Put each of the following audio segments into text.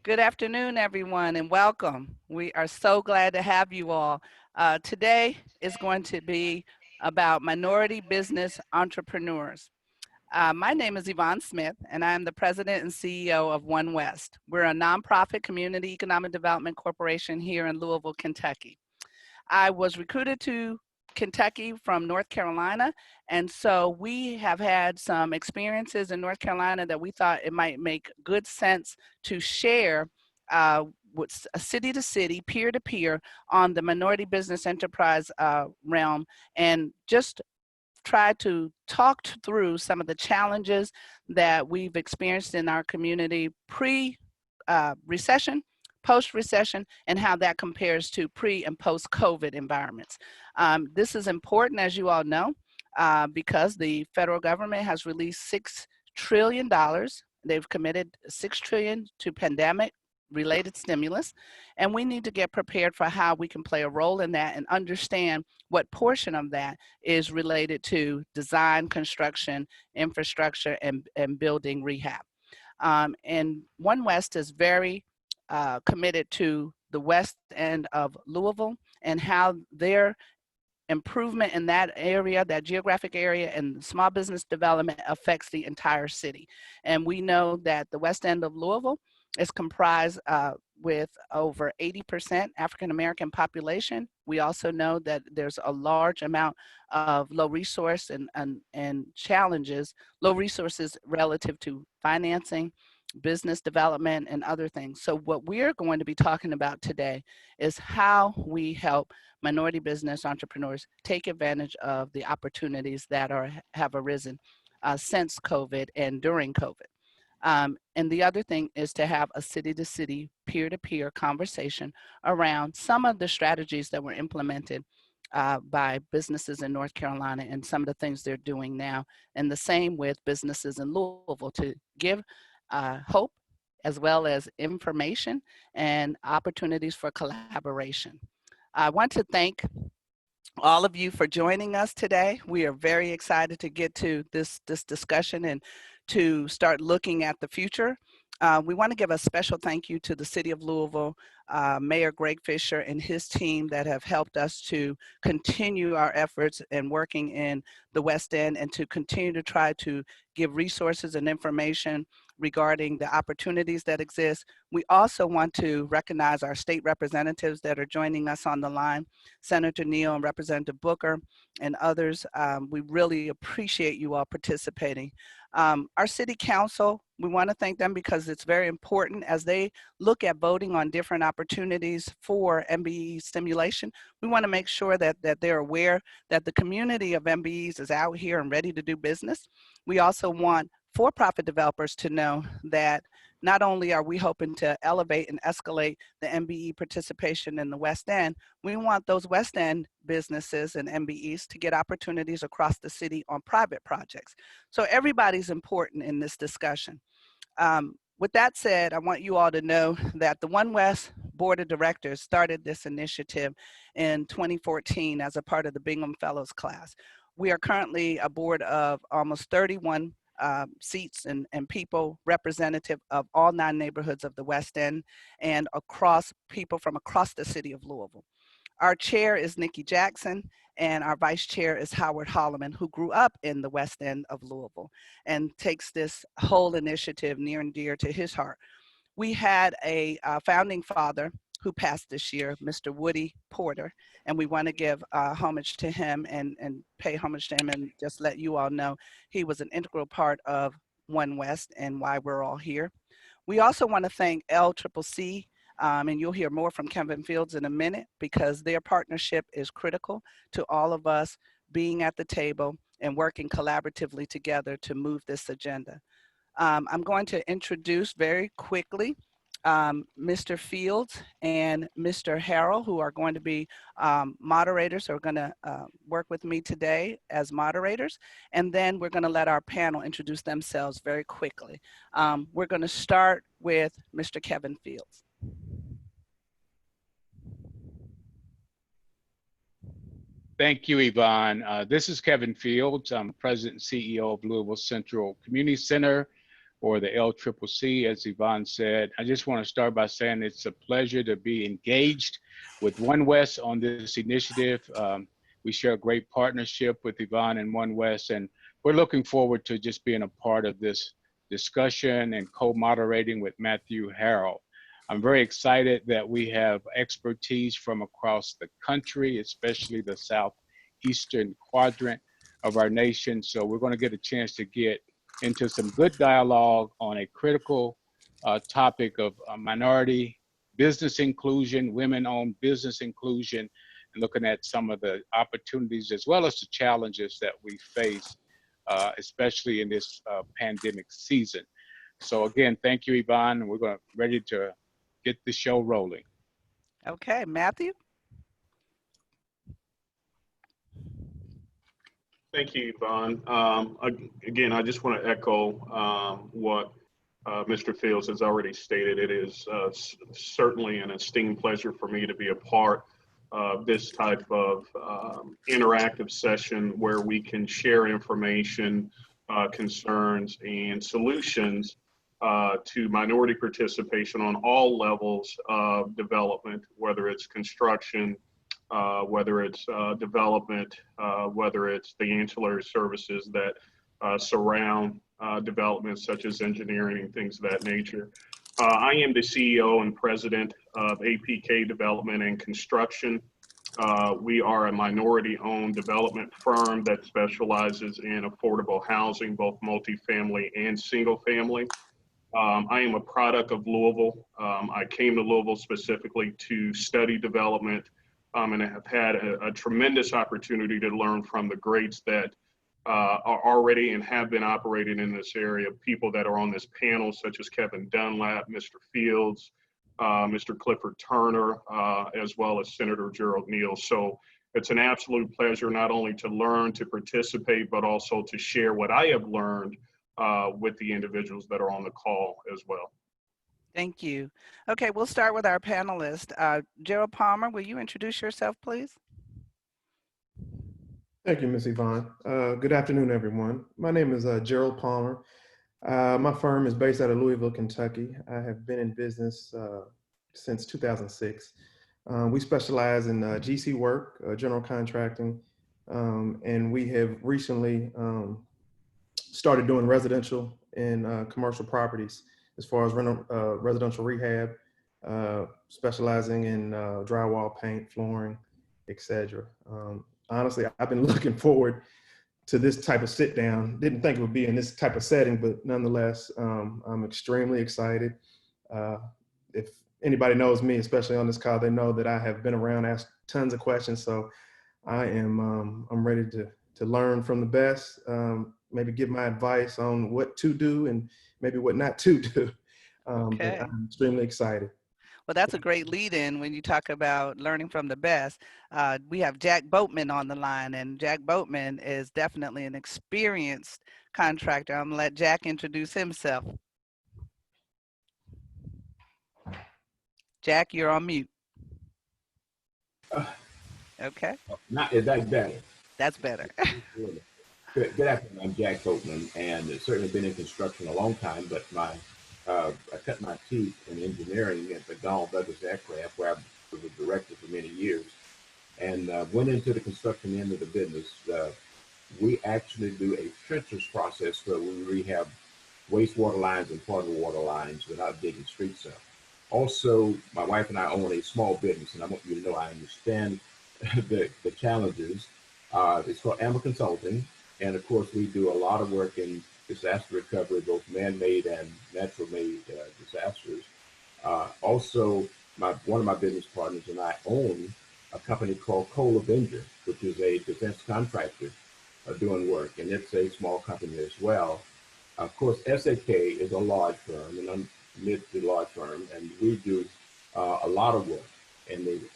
Good afternoon, everyone, and welcome. We are so glad to have you all. Today is going to be about minority business entrepreneurs. My name is Yvonne Smith, and I am the president and CEO of OneWest. We're a nonprofit community economic development corporation here in Louisville, Kentucky. I was recruited to Kentucky from North Carolina, and so we have had some experiences in North Carolina that we thought it might make good sense to share with city to city, peer to peer on the minority business enterprise realm, and just try to talk through some of the challenges that we've experienced in our community pre recession, post recession, and how that compares to pre and post COVID environments. This is important, as you all know, because the federal government has released $6 trillion. They've committed $6 trillion to pandemic related stimulus, and we need to get prepared for how we can play a role in that and understand what portion of that is related to design, construction, infrastructure, and building rehab. And OneWest is very committed to the west end of Louisville and how their improvement in that area, that geographic area, and small business development affects the entire city. And we know that the west end of Louisville is comprised with over 80% African American population. We also know that there's a large amount of low resource and challenges, low resources relative to financing, business development, and other things. So what we're going to be talking about today is how we help minority business entrepreneurs take advantage of the opportunities that have arisen since COVID and during COVID. And the other thing is to have a city-to-city, peer-to-peer conversation around some of the strategies that were implemented by businesses in North Carolina and some of the things they're doing now, and the same with businesses in Louisville to give hope as well as information and opportunities for collaboration. I want to thank all of you for joining us today. We are very excited to get to this discussion and to start looking at the future. We want to give a special thank you to the City of Louisville, Mayor Greg Fisher and his team that have helped us to continue our efforts in working in the West End and to continue to try to give resources and information regarding the opportunities that exist. We also want to recognize our state representatives that are joining us on the line, Senator Neal and Representative Booker and others. We really appreciate you all participating. Our city council, we want to thank them because it's very important as they look at voting on different opportunities for MBE stimulation. We want to make sure that they're aware that the community of MBEs is out here and ready to do business. We also want for-profit developers to know that not only are we hoping to elevate and escalate the MBE participation in the West End, we want those West End businesses and MBEs to get opportunities across the city on private projects. So everybody's important in this discussion. With that said, I want you all to know that the OneWest Board of Directors started this initiative in 2014 as a part of the Bingham Fellows class. We are currently a board of almost 31 seats and people representative of all 9 neighborhoods of the West End and across people from across the city of Louisville. Our chair is Nikki Jackson, and our vice chair is Howard Holloman, who grew up in the West End of Louisville and takes this whole initiative near and dear to his heart. We had a founding father who passed this year, Mr. Woody Porter, and we want to give homage to him and pay homage to him and just let you all know he was an integral part of OneWest and why we're all here. We also want to thank LCCC, and you'll hear more from Kevin Fields in a minute because their partnership is critical to all of us being at the table and working collaboratively together to move this agenda. I'm going to introduce very quickly Mr. Fields and Mr. Harrell, who are going to be moderators, are going to work with me today as moderators. And then we're going to let our panel introduce themselves very quickly. We're going to start with Mr. Kevin Fields. Thank you, Yvonne. This is Kevin Fields. I'm President and CEO of Louisville Central Community Center, for the LCCC, as Yvonne said. I just want to start by saying it's a pleasure to be engaged with OneWest on this initiative. We share a great partnership with Yvonne and OneWest, and we're looking forward to just being a part of this discussion and co-moderating with Matthew Harrell. I'm very excited that we have expertise from across the country, especially the southeastern quadrant of our nation. So we're going to get a chance to get into some good dialogue on a critical topic of minority business inclusion, women-owned business inclusion, and looking at some of the opportunities as well as the challenges that we face, especially in this pandemic season. So again, thank you, Yvonne. We're ready to get the show rolling. Okay, Matthew. Thank you, Yvonne. Again, I just want to echo what Mr. Fields has already stated. It is certainly an esteemed pleasure for me to be a part of this type of interactive session where we can share information, concerns, and solutions to minority participation on all levels of development, whether it's construction, whether it's development, whether it's the ancillary services that surround developments such as engineering and things of that nature. I am the CEO and president of APK Development and Construction. We are a minority-owned development firm that specializes in affordable housing, both multifamily and single-family. I am a product of Louisville. I came to Louisville specifically to study development, and I have had a tremendous opportunity to learn from the greats that are already and have been operating in this area, people that are on this panel, such as Kevin Dunlap, Mr. Fields, Mr. Clifford Turner, as well as Senator Gerald Neal. So it's an absolute pleasure not only to learn, to participate, but also to share what I have learned with the individuals that are on the call as well. Thank you. Okay, we'll start with our panelist. Gerald Palmer, will you introduce yourself, please? Thank you, Ms. Yvonne. Good afternoon, everyone. My name is Gerald Palmer. My firm is based out of Louisville, Kentucky. I have been in business since 2006. We specialize in GC work, general contracting, and we have recently started doing residential and commercial properties as far as residential rehab, specializing in drywall, paint, flooring, etc. Honestly, I've been looking forward to this type of sit down. Didn't think it would be in this type of setting, but nonetheless, I'm extremely excited. If anybody knows me, especially on this call, they know that I have been around, asked tons of questions. So I am, I'm ready to learn from the best, maybe give my advice on what to do and maybe what not to do. Okay. But I'm extremely excited. Well, that's a great lead-in when you talk about learning from the best. We have Jack Boatman on the line, and Jack Boatman is definitely an experienced contractor. I'm gonna let Jack introduce himself. Jack, you're on mute. Okay. Is that better? That's better. Good afternoon. I'm Jack Boatman, and I've certainly been in construction a long time, but I cut my teeth in engineering at McDonnell Douglas Aircraft, where I was a director for many years, and went into the construction end of the business. We actually do a trenches process where we rehab wastewater lines and potable water lines without digging streets up. Also, my wife and I own a small business, and I want you to know I understand the challenges. It's called Amber Consulting, and of course, we do a lot of work in disaster recovery, both man-made and natural-made disasters. Also, one of my business partners and I own a company called Coal Avenger, which is a defense contractor doing work, and it's a small company as well. Of course, SAK is a large firm, and I'm mid to large firm, and we do a lot of work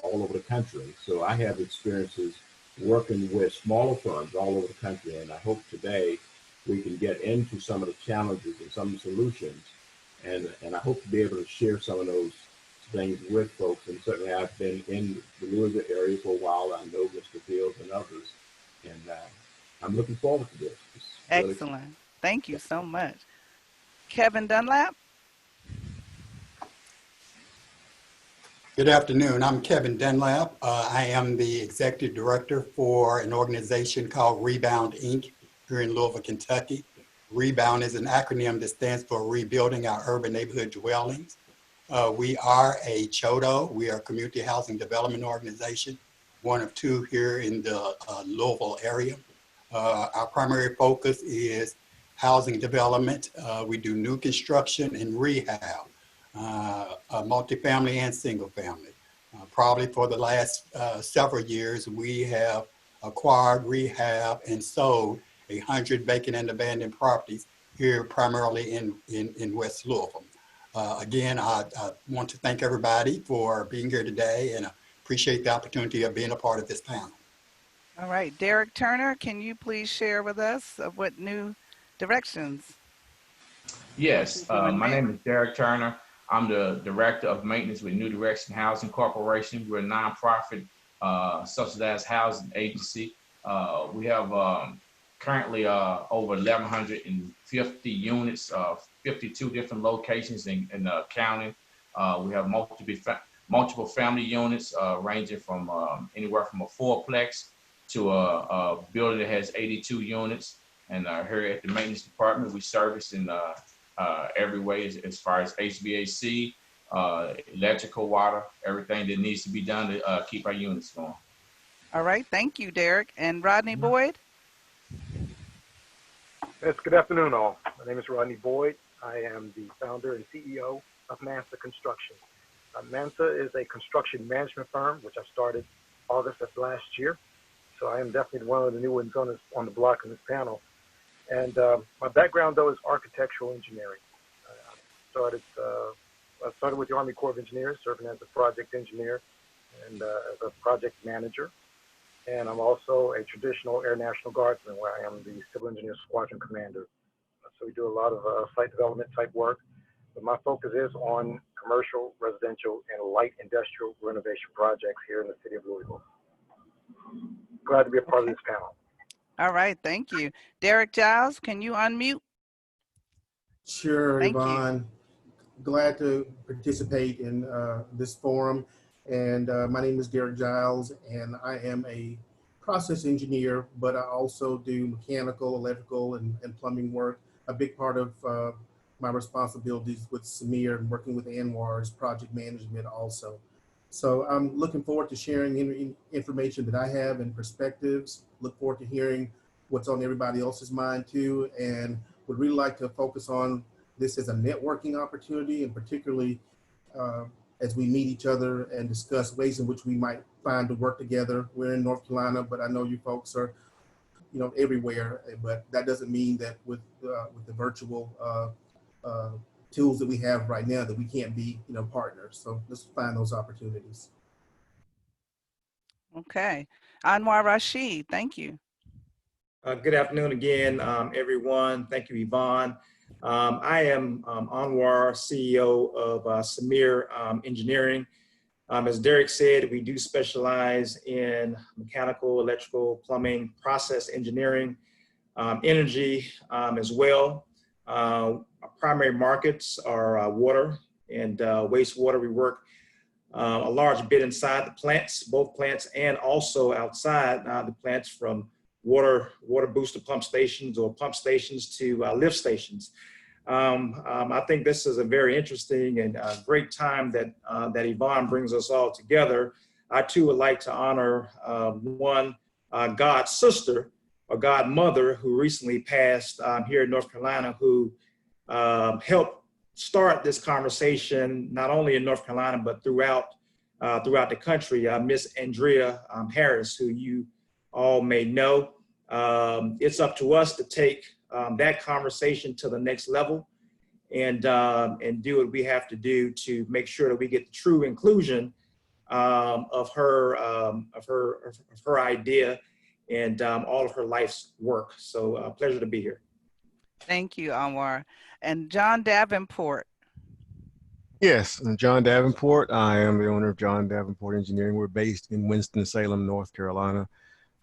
all over the country. So I have experiences working with smaller firms all over the country, and I hope today we can get into some of the challenges and some of the solutions, and I hope to be able to share some of those things with folks. And certainly I've been in the Louisville area for a while. I know Mr. Fields and others, and I'm looking forward to this. Excellent. Thank you so much. Kevin Dunlap. Good afternoon. I'm Kevin Dunlap. I am the executive director for an organization called Rebound Inc. here in Louisville, Kentucky. Rebound is an acronym that stands for Rebuilding Our Urban Neighborhood Dwellings. We are a CHODO. We are a community housing development organization, one of two here in the Louisville area. Our primary focus is housing development. We do new construction and rehab. Multifamily and single family. Probably for the last several years, we have acquired, rehab, and sold 100 vacant and abandoned properties here primarily in West Louisville. Again, I want to thank everybody for being here today and appreciate the opportunity of being a part of this panel. All right, Derek Turner, can you please share with us what new directions? Yes, my name is Derek Turner. I'm the Director of Maintenance with New Direction Housing Corporation. We're a nonprofit subsidized housing agency. We have currently over 1,150 units, 52 different locations in the county. We have multiple family units ranging from anywhere from a fourplex to a building that has 82 units. And here at the maintenance department, we service in every way as far as HVAC, electrical, water, everything that needs to be done to keep our units going. All right, thank you, Derek. And Rodney Boyd? Yes, good afternoon, all. My name is Rodney Boyd. I am the founder and CEO of Mansa Construction. Mansa is a construction management firm, which I started August of last year. So I am definitely one of the new ones on the block in this panel. And my background, though, is architectural engineering. I started with the Army Corps of Engineers, serving as a project engineer and as a project manager. And I'm also a traditional Air National Guardsman, where I am the Civil Engineer Squadron Commander. So we do a lot of site development type work. But my focus is on commercial, residential, and light industrial renovation projects here in the city of Louisville. Glad to be a part of this panel. All right, thank you. Derek Giles, can you unmute? Sure, Thank Yvonne. Glad to participate in this forum. And my name is Derek Giles, and I am a process engineer, but I also do mechanical, electrical, and plumbing work. A big part of my responsibilities with Samir and working with Anwar is project management also. So I'm looking forward to sharing information that I have and perspectives. Look forward to hearing what's on everybody else's mind too, and would really like to focus on this as a networking opportunity, and particularly as we meet each other and discuss ways in which we might find to work together. We're in North Carolina, but I know you folks are, everywhere. But that doesn't mean that with the virtual tools that we have right now that we can't be, partners. So let's find those opportunities. Okay. Anwar Rashid, thank you. Good afternoon again, everyone. Thank you, Yvonne. I am Anwar, CEO of Samir Engineering. As Derek said, we do specialize in mechanical, electrical, plumbing, process engineering, energy as well. Our primary markets are water and wastewater. We work a large bit inside the plants, both plants and also outside the plants, from water booster pump stations or pump stations to lift stations. I think this is a very interesting and great time that Yvonne brings us all together. I too would like to honor one God sister or godmother who recently passed here in North Carolina, who helped start this conversation not only in North Carolina but throughout the country. Miss Andrea Harris, who you all may know. It's up to us to take that conversation to the next level and do what we have to do to make sure that we get the true inclusion of her idea and all of her life's work. So pleasure to be here. Thank you, Anwar. And John Davenport. Yes, I'm John Davenport. I am the owner of John Davenport Engineering. We're based in Winston-Salem, North Carolina.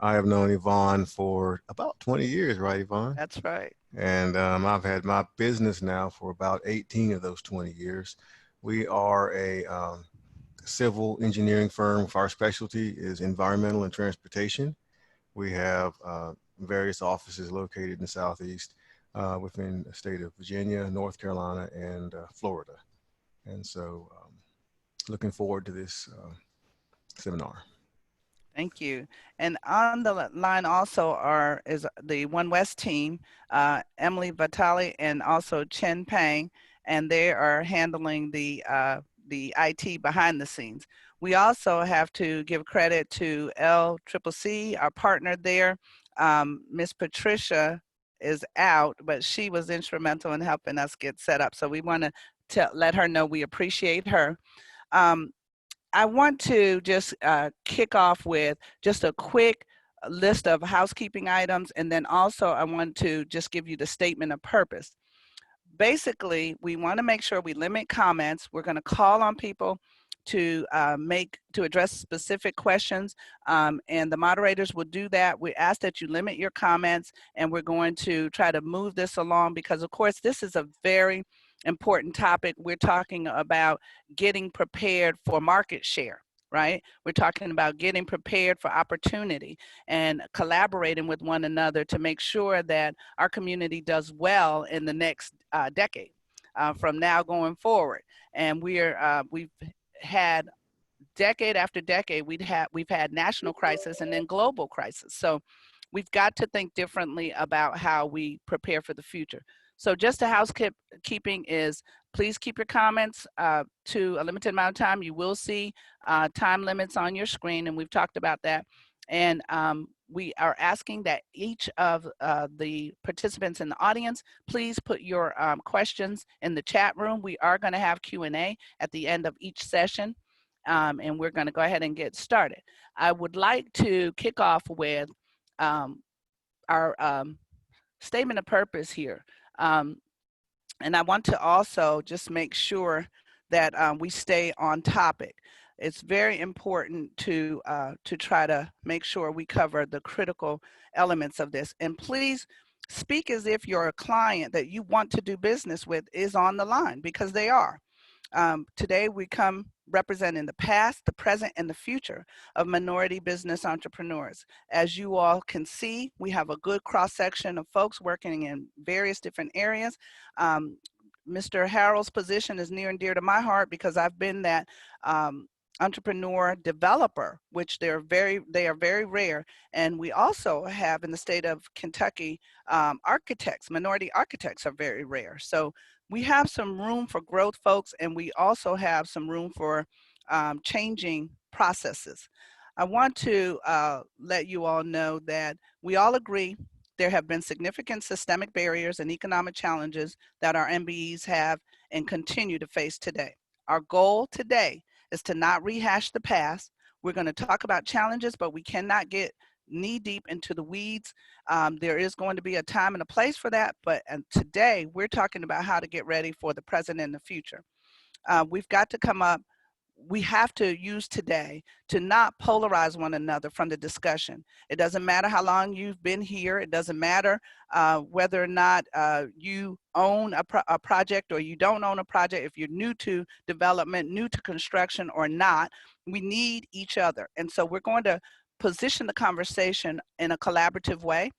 I have known Yvonne for about 20 years, right, Yvonne? That's right. And I've had my business now for about 18 of those 20 years. We are a civil engineering firm. Our specialty is environmental and transportation. We have various offices located in the Southeast within the state of Virginia, North Carolina, and Florida. And so looking forward to this seminar. Thank you. And on the line also is the OneWest team, Emily Vitale and also Chen Pang, and they are handling the IT behind the scenes. We also have to give credit to LCCC, our partner there. Miss Patricia is out, but she was instrumental in helping us get set up. So we want to let her know we appreciate her. I want to just kick off with just a quick list of housekeeping items, and then also I want to just give you the statement of purpose. Basically, we want to make sure we limit comments. We're going to call on people to address specific questions, and the moderators will do that. We ask that you limit your comments, and we're going to try to move this along because, of course, this is a very important topic. We're talking about getting prepared for market share, right? We're talking about getting prepared for opportunity and collaborating with one another to make sure that our community does well in the next decade from now going forward. And we've had decade after decade, we've had national crisis and then global crisis. So we've got to think differently about how we prepare for the future. So just a housekeeping is, please keep your comments to a limited amount of time. You will see time limits on your screen, and we've talked about that. And we are asking that each of the participants in the audience, please put your questions in the chat room. We are going to have Q&A at the end of each session, and we're going to go ahead and get started. I would like to kick off with our statement of purpose here. And I want to also just make sure that we stay on topic. It's very important to try to make sure we cover the critical elements of this. And please speak as if your client that you want to do business with is on the line, because they are. Today we come representing the past, the present, and the future of minority business entrepreneurs. As you all can see, we have a good cross-section of folks working in various different areas. Mr. Harrell's position is near and dear to my heart because I've been that entrepreneur developer, which they are very rare. And we also have in the state of Kentucky, architects, minority architects are very rare. So we have some room for growth, folks, and we also have some room for changing processes. I want to let you all know that we all agree there have been significant systemic barriers and economic challenges that our MBEs have and continue to face today. Our goal today is to not rehash the past. We're going to talk about challenges, but we cannot get knee deep into the weeds. There is going to be a time and a place for that, but today we're talking about how to get ready for the present and the future. We've got to come up, we have to use today to not polarize one another from the discussion. It doesn't matter how long you've been here. It doesn't matter whether or not you own a project or you don't own a project. If you're new to development, new to construction or not, we need each other. And so we're going to position the conversation in a collaborative way.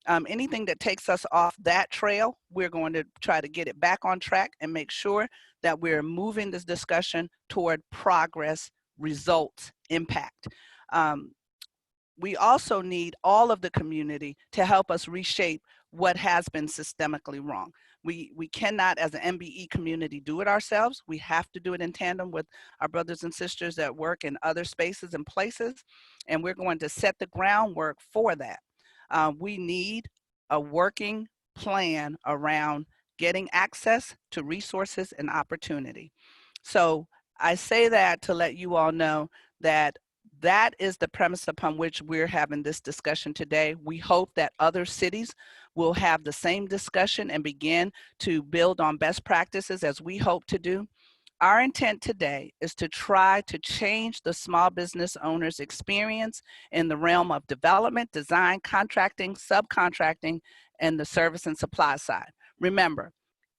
Anything that takes us off that trail, we're going to try to get it back on track and make sure that we're moving this discussion toward progress, results, impact. We also need all of the community to help us reshape what has been systemically wrong. We cannot, as an MBE community, do it ourselves. We have to do it in tandem with our brothers and sisters that work in other spaces and places, and we're going to set the groundwork for that. We need a working plan around getting access to resources and opportunity. So I say that to let you all know that that is the premise upon which we're having this discussion today. We hope that other cities will have the same discussion and begin to build on best practices as we hope to do. Our intent today is to try to change the small business owner's experience in the realm of development, design, contracting, subcontracting, and the service and supply side. Remember,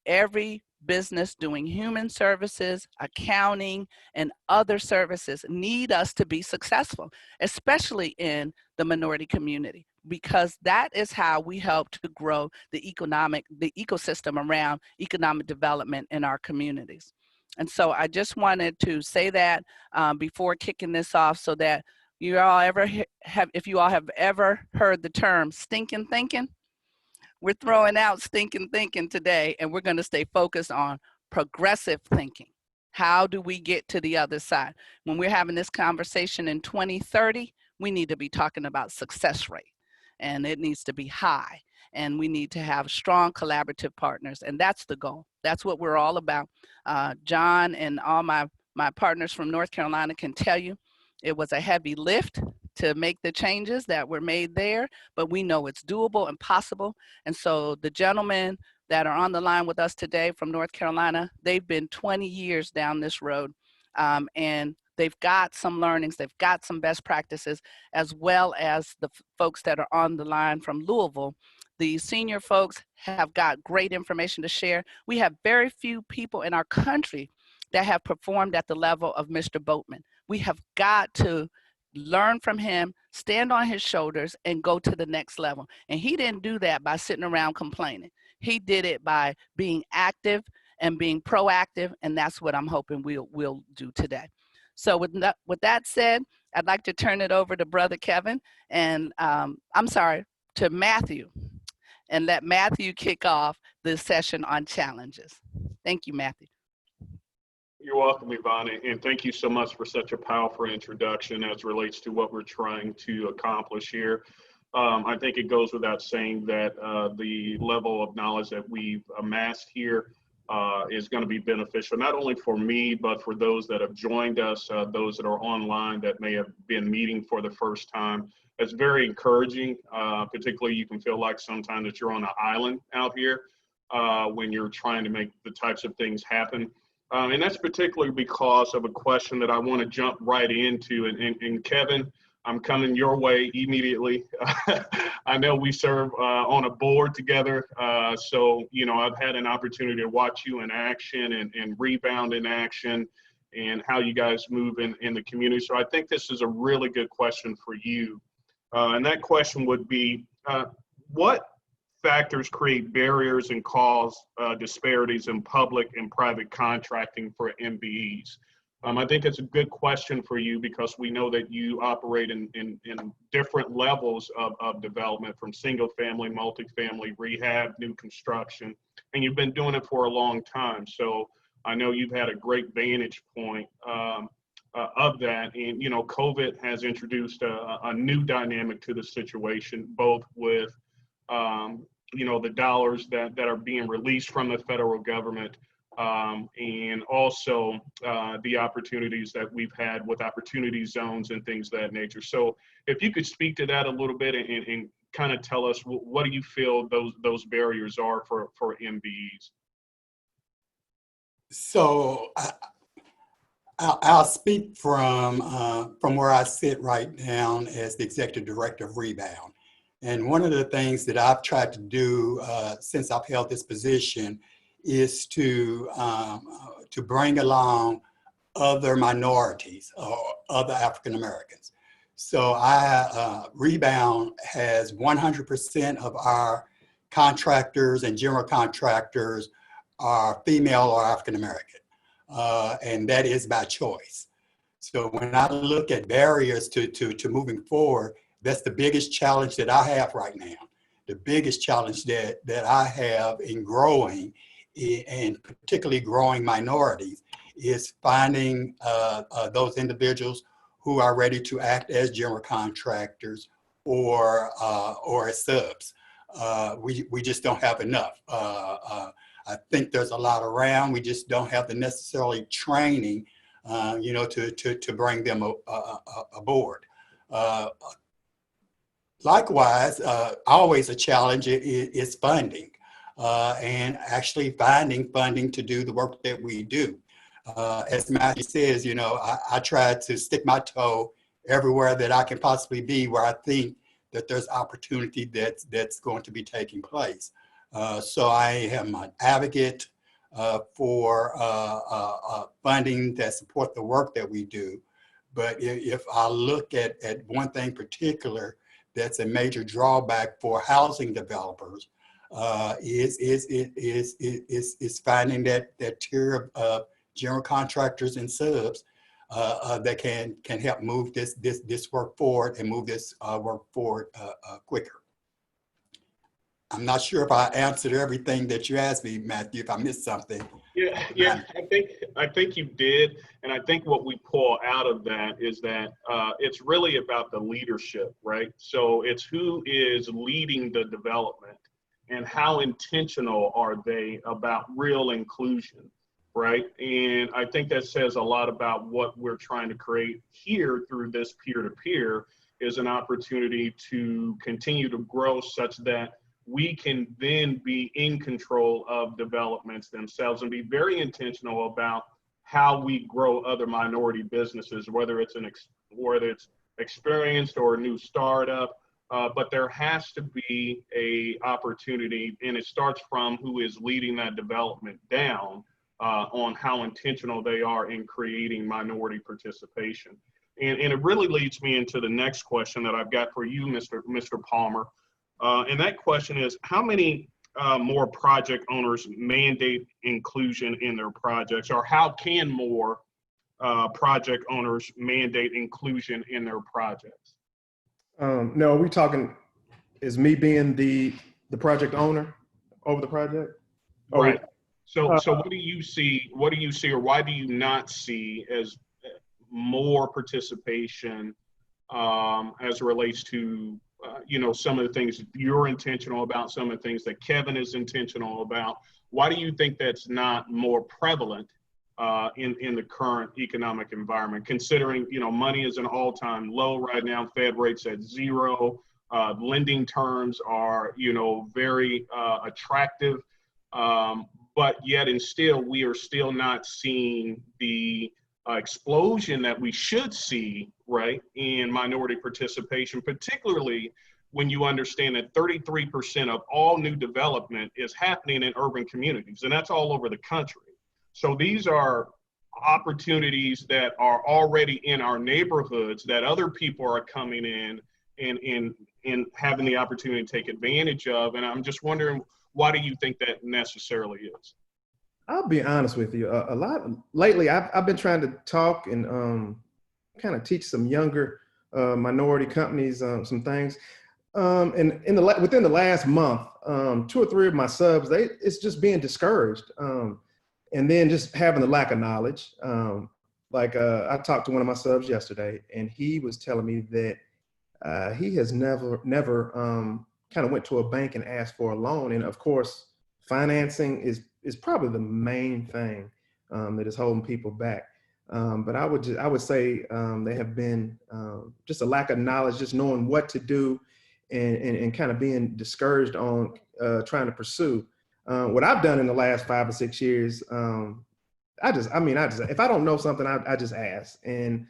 every business doing human services, accounting, and other services need us to be successful, especially in the minority community, because that is how we help to grow the ecosystem around economic development in our communities. And so I just wanted to say that before kicking this off, so that you all ever have, if you all have ever heard the term stinking thinking, we're throwing out stinking thinking today, and we're going to stay focused on progressive thinking. How do we get to the other side? When we're having this conversation in 2030, we need to be talking about success rate, and it needs to be high, and we need to have strong collaborative partners, and that's the goal. That's what we're all about. John and all my partners from North Carolina can tell you it was a heavy lift to make the changes that were made there, but we know it's doable and possible. And so the gentlemen that are on the line with us today from North Carolina, they've been 20 years down this road, and they've got some learnings, they've got some best practices, as well as the folks that are on the line from Louisville. The senior folks have got great information to share. We have very few people in our country that have performed at the level of Mr. Boatman. We have got to learn from him, stand on his shoulders, and go to the next level. And he didn't do that by sitting around complaining. He did it by being active and being proactive, and that's what I'm hoping we'll do today. So with that said, I'd like to turn it over to Brother Kevin, and to Matthew, and let Matthew kick off the session on challenges. Thank you, Matthew. You're welcome, Yvonne, and thank you so much for such a powerful introduction as relates to what we're trying to accomplish here. I think it goes without saying that the level of knowledge that we've amassed here is going to be beneficial, not only for me, but for those that have joined us, those that are online that may have been meeting for the first time. It's very encouraging, particularly you can feel like sometimes that you're on an island out here when you're trying to make the types of things happen. And that's particularly because of a question that I want to jump right into. And Kevin, I'm coming your way immediately. I know we serve on a board together. So, you know, I've had an opportunity to watch you in action and Rebound in action and how you guys move in the community. So I think this is a really good question for you. And that question would be, what factors create barriers and cause disparities in public and private contracting for MBEs? I think it's a good question for you because we know that you operate in different levels of development, from single family, multifamily, rehab, new construction, and you've been doing it for a long time. So I know you've had a great vantage point of that. And, you know, COVID has introduced a new dynamic to the situation, both with you know, the dollars that are being released from the federal government, and also the opportunities that we've had with opportunity zones and things of that nature. So if you could speak to that a little bit and kind of tell us what do you feel those barriers are for MBEs? So I'll speak from where I sit right now as the executive director of Rebound. And one of the things that I've tried to do since I've held this position is to bring along other minorities or other African Americans. So Rebound has 100% of our contractors and general contractors are female or African American, and that is by choice. So when I look at barriers to moving forward, that's the biggest challenge that I have right now. The biggest challenge that I have in growing, and particularly growing minorities, is finding those individuals who are ready to act as general contractors or as subs. We just don't have enough. I think there's a lot around. We just don't have the necessarily training, you know, to bring them aboard. Likewise, always a challenge is funding, and actually finding funding to do the work that we do. As Matthew says, you know, I try to stick my toe everywhere that I can possibly be where I think that there's opportunity that's going to be taking place. So I am an advocate for funding that support the work that we do. But if I look at one thing particular that's a major drawback for housing developers, is finding that tier of general contractors and subs that can help move this work forward and move this work forward quicker. I'm not sure if I answered everything that you asked me, Matthew. If I missed something. Yeah, I think you did, and I think what we pull out of that is that it's really about the leadership, right? So it's who is leading the development, and how intentional are they about real inclusion, right? And I think that says a lot about what we're trying to create here through this peer-to-peer is an opportunity to continue to grow such that we can then be in control of developments themselves and be very intentional about how we grow other minority businesses, whether it's experienced or a new startup. But there has to be a opportunity, and it starts from who is leading that development down on how intentional they are in creating minority participation. And it really leads me into the next question that I've got for you, Mr. Palmer. And that question is, how many more project owners mandate inclusion in their projects, or how can more project owners mandate inclusion in their projects? No, are we talking, is me being the project owner over the project? Right. So what do you see, or why do you not see as more participation as it relates to some of the things you're intentional about, some of the things that Kevin is intentional about? Why do you think that's not more prevalent in the current economic environment, considering, money is an all-time low right now, Fed rates at 0, lending terms are, very attractive, but yet and still, we are still not seeing the explosion that we should see, right, in minority participation, particularly when you understand that 33% of all new development is happening in urban communities, and that's all over the country. So these are opportunities that are already in our neighborhoods that other people are coming in and having the opportunity to take advantage of. And I'm just wondering, why do you think that necessarily is? I'll be honest with you. A lot lately, I've been trying to talk and kind of teach some younger minority companies some things. And within the last month, 2 or 3 of my subs, it's just being discouraged, and then just having the lack of knowledge. I talked to one of my subs yesterday, and he was telling me that he has never kind of went to a bank and asked for a loan, and of course, financing is probably the main thing that is holding people back. But I would say they have been just a lack of knowledge, just knowing what to do, and kind of being discouraged on trying to pursue. What I've done in the last 5 or 6 years, if I don't know something, I just ask. And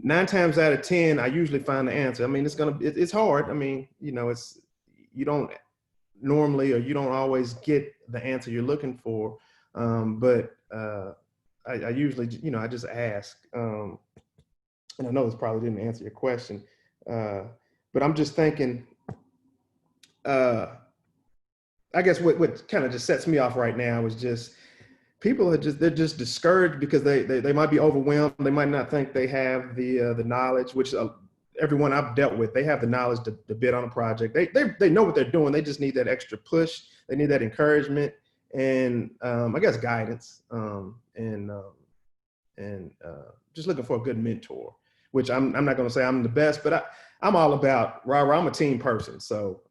9 times out of 10, I usually find the answer. I mean, it's hard. I mean, you don't normally, or you don't always get the answer you're looking for. But I usually, I just ask. And I know this probably didn't answer your question, but I'm just thinking, I guess what kind of just sets me off right now is just people they're just discouraged because they might be overwhelmed. They might not think they have the knowledge, which everyone I've dealt with, they have the knowledge to bid on a project. They know what they're doing. They just need that extra push. They need that encouragement and I guess guidance and just looking for a good mentor, which I'm not going to say I'm the best, but I'm all about, I'm a team person. So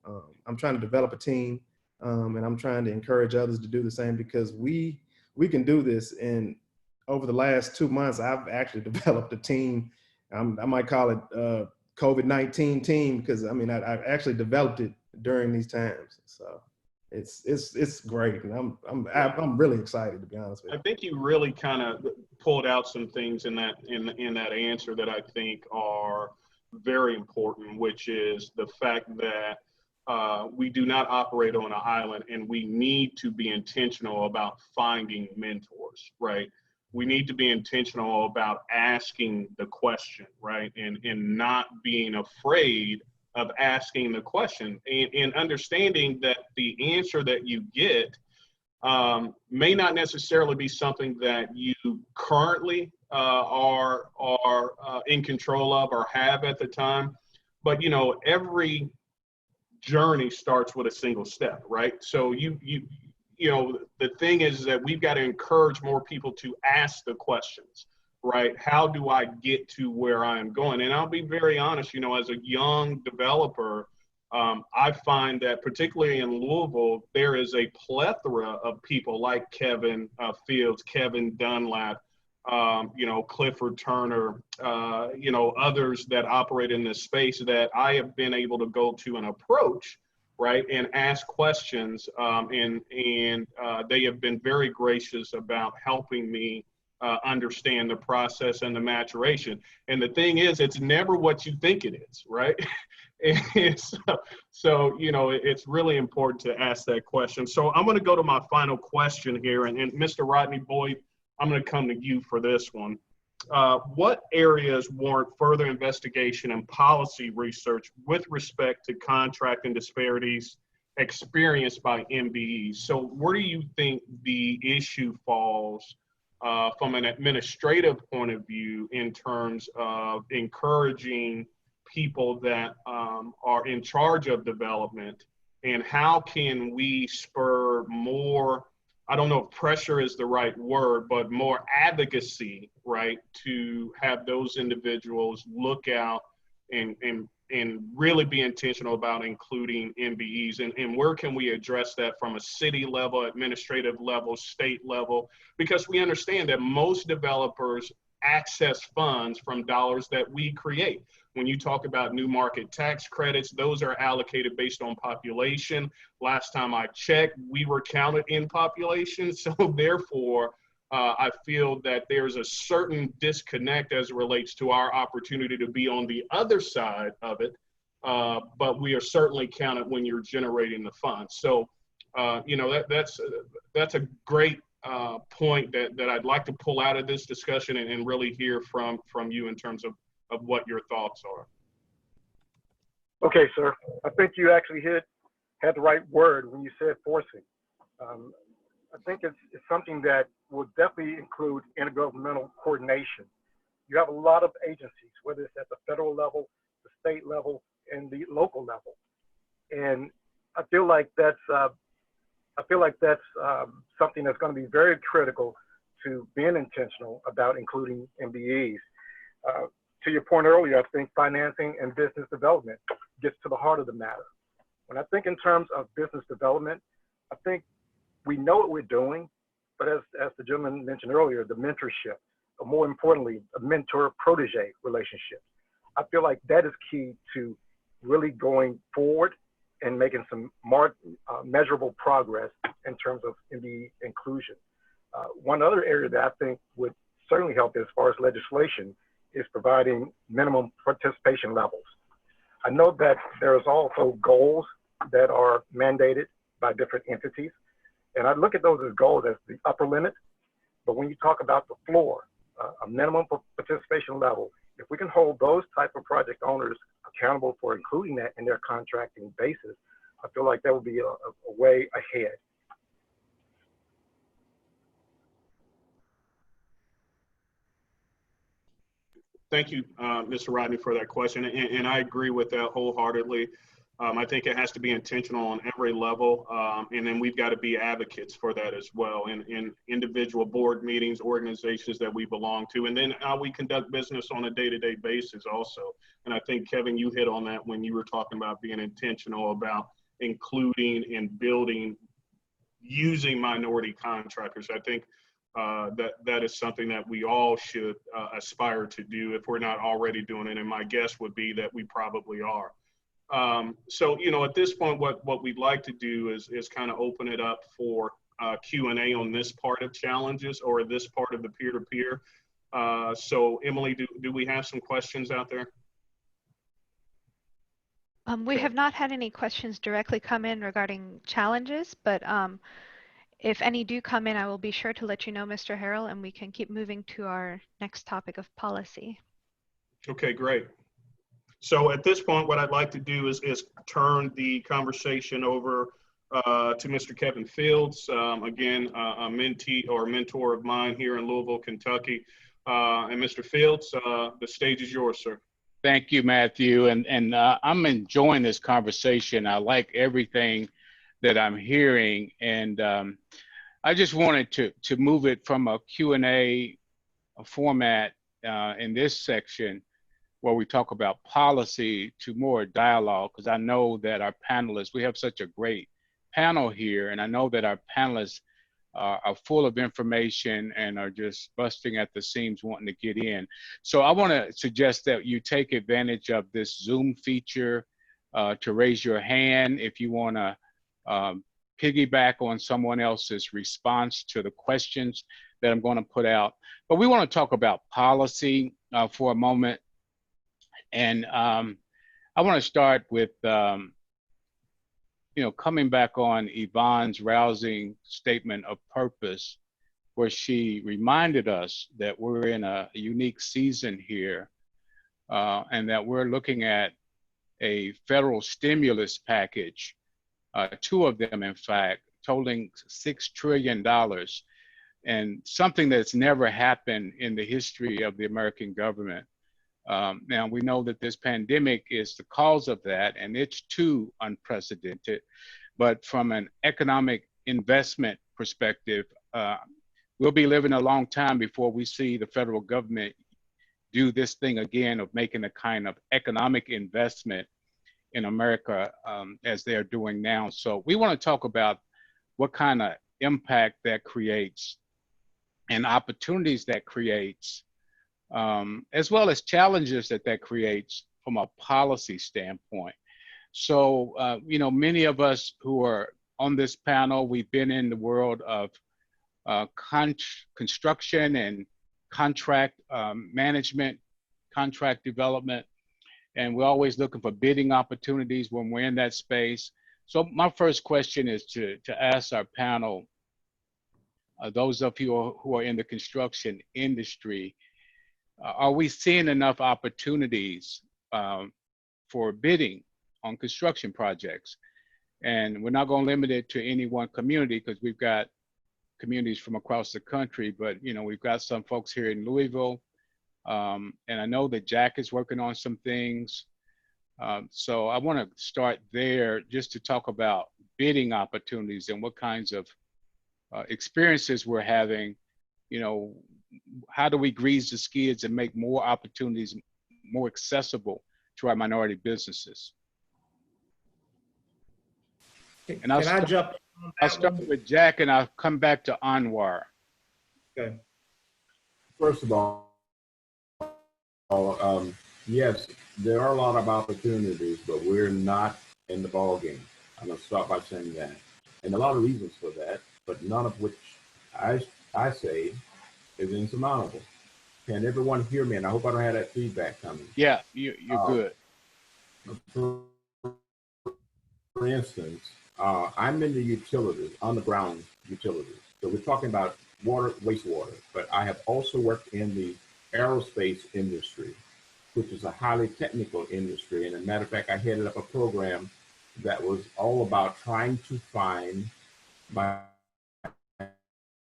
I'm trying to develop a team and I'm trying to encourage others to do the same because we can do this. And over the last 2 months, I've actually developed a team. I might call it COVID-19 team because I actually developed it during these times. So it's great, and I'm really excited, to be honest with you. I think you really kind of pulled out some things in that answer that I think are very important, which is the fact that we do not operate on an island, and we need to be intentional about finding mentors, right? We need to be intentional about asking the question, right? And not being afraid of asking the question, and understanding that the answer that you get may not necessarily be something that you currently are in control of or have at the time. But, you know, every journey starts with a single step, right? So you know, the thing is that we've got to encourage more people to ask the questions, right? How do I get to where I am going? And I'll be very honest, you know, as a young developer, I find that particularly in Louisville, there is a plethora of people like Kevin Fields, Kevin Dunlap, you know, Clifford Turner, you know, others that operate in this space that I have been able to go to and approach, right, and ask questions, and they have been very gracious about helping me understand the process and the maturation. And the thing is, it's never what you think it is, right? And so, you know, it's really important to ask that question. So I'm going to go to my final question here, and Mr. Rodney Boyd, I'm going to come to you for this one. What areas warrant further investigation and policy research with respect to contracting disparities experienced by MBEs? So where do you think the issue falls from an administrative point of view in terms of encouraging people that are in charge of development, and how can we spur more, I don't know if pressure is the right word, but more advocacy, right, to have those individuals look out and really be intentional about including MBEs, and where can we address that from a city level, administrative level, state level, because we understand that most developers access funds from dollars that we create. When you talk about new market tax credits, those are allocated based on population. Last time I checked, we were counted in population. So therefore, I feel that there's a certain disconnect as it relates to our opportunity to be on the other side of it. But we are certainly counted when you're generating the funds. So, you know, that's a great point that I'd like to pull out of this discussion and really hear from you in terms of what your thoughts are. Okay, sir. I think you actually had the right word when you said forcing. I think it's something that will definitely include intergovernmental coordination. You have a lot of agencies, whether it's at the federal level, the state level, and the local level. And I feel like that's something that's going to be very critical to being intentional about including MBEs. To your point earlier, I think financing and business development gets to the heart of the matter. When I think in terms of business development, I think we know what we're doing, but as the gentleman mentioned earlier, the mentorship, or more importantly, a mentor-protege relationship. I feel like that is key to really going forward and making some measurable progress in terms of MBE inclusion. One other area that I think would certainly help as far as legislation is providing minimum participation levels. I know that there's also goals that are mandated by different entities, and I look at those as goals as the upper limit, but when you talk about the floor, a minimum participation level, if we can hold those type of project owners accountable for including that in their contracting basis, I feel like that would be a way ahead. Thank you, Mr. Rodney, for that question. And I agree with that wholeheartedly. I think it has to be intentional on every level. And then we've got to be advocates for that as well in individual board meetings, organizations that we belong to, and then how we conduct business on a day-to-day basis also. And I think, Kevin, you hit on that when you were talking about being intentional about including and building, using minority contractors. I think that is something that we all should aspire to do if we're not already doing it. And my guess would be that we probably are. So, at this point, what we'd like to do is kind of open it up for Q&A on this part of challenges or this part of the peer-to-peer. So Emily, do we have some questions out there? We have not had any questions directly come in regarding challenges, but if any do come in, I will be sure to let you know, Mr. Harrell, and we can keep moving to our next topic of policy. Okay, great. So at this point, what I'd like to do is turn the conversation over to Mr. Kevin Fields, again, a mentee or mentor of mine here in Louisville, Kentucky. And Mr. Fields, the stage is yours, sir. Thank you, Matthew. And I'm enjoying this conversation. I like everything that I'm hearing. And I just wanted to move it from a Q&A format in this section where we talk about policy to more dialogue, because I know that our panelists, we have such a great panel here, and I know that our panelists are full of information and are just busting at the seams wanting to get in. So I want to suggest that you take advantage of this Zoom feature to raise your hand if you want to piggyback on someone else's response to the questions that I'm going to put out. But we want to talk about policy for a moment. And I want to start with, coming back on Yvonne's rousing statement of purpose, where she reminded us that we're in a unique season here and that we're looking at a federal stimulus package, two of them, in fact, totaling $6 trillion, and something that's never happened in the history of the American government. Now, we know that this pandemic is the cause of that, and it's too unprecedented. But from an economic investment perspective, we'll be living a long time before we see the federal government do this thing again of making a kind of economic investment in America as they're doing now. So we want to talk about what kind of impact that creates and opportunities that creates, as well as challenges that creates from a policy standpoint. So, many of us who are on this panel, we've been in the world of construction and contract management, contract development, and we're always looking for bidding opportunities when we're in that space. So my first question is to ask our panel, those of you who are in the construction industry, are we seeing enough opportunities for bidding on construction projects? And we're not going to limit it to any one community because we've got communities from across the country, but we've got some folks here in Louisville. And I know that Jack is working on some things. So I want to start there just to talk about bidding opportunities and what kinds of experiences we're having. How do we grease the skids and make more opportunities more accessible to our minority businesses? And I'll start with Jack, and I'll come back to Anwar. Okay. First of all, yes, there are a lot of opportunities, but we're not in the ball game. I'm going to start by saying that. And a lot of reasons for that, but none of which I say is insurmountable. Can everyone hear me? And I hope I don't have that feedback coming. Yeah, you're good. For instance, I'm in the utilities, underground utilities. So we're talking about water, wastewater, but I have also worked in the aerospace industry, which is a highly technical industry. And as a matter of fact, I headed up a program that was all about trying to find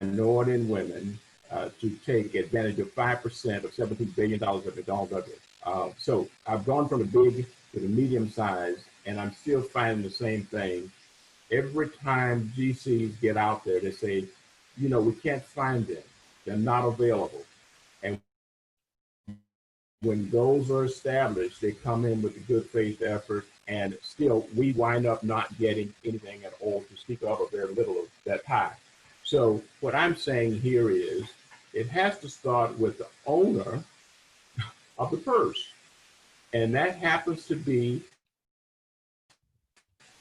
minority and women to take advantage of 5% of $17 billion of the McDonnell Douglas. So I've gone from the big to the medium size, and I'm still finding the same thing. Every time GCs get out there, they say, we can't find them. They're not available. And when those are established, they come in with a good faith effort, and still we wind up not getting anything at all to speak of, or very little of that pie. So what I'm saying here is it has to start with the owner of the purse. And that happens to be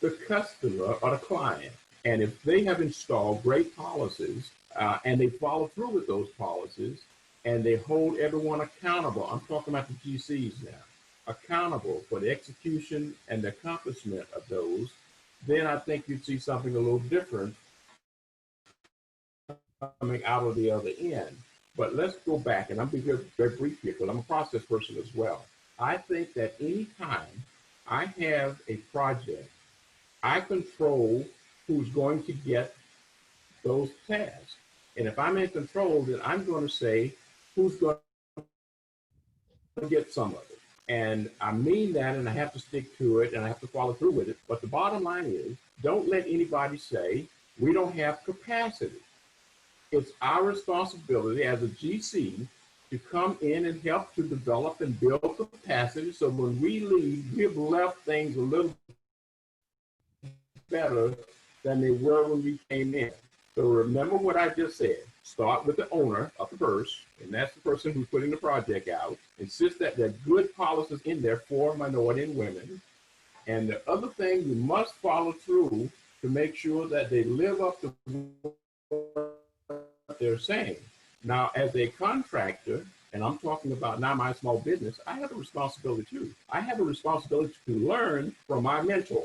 the customer or the client. And if they have installed great policies and they follow through with those policies and they hold everyone accountable, I'm talking about the GCs now, accountable for the execution and the accomplishment of those, then I think you'd see something a little different coming out of the other end. But let's go back, and I'm being very brief here because I'm a process person as well. I think that anytime I have a project, I control who's going to get those tasks. And if I'm in control, then I'm going to say who's going to get some of it. And I mean that, and I have to stick to it, and I have to follow through with it. But the bottom line is, don't let anybody say we don't have capacity. It's our responsibility as a GC to come in and help to develop and build capacity so when we leave, we've left things a little better than they were when we came in. So remember what I just said. Start with the owner of the verse, and that's the person who's putting the project out. Insist that there are good policies in there for minority and women. And the other thing, you must follow through to make sure that they live up to what they're saying. Now, as a contractor, and I'm talking about now my small business, I have a responsibility too. I have a responsibility to learn from my mentor.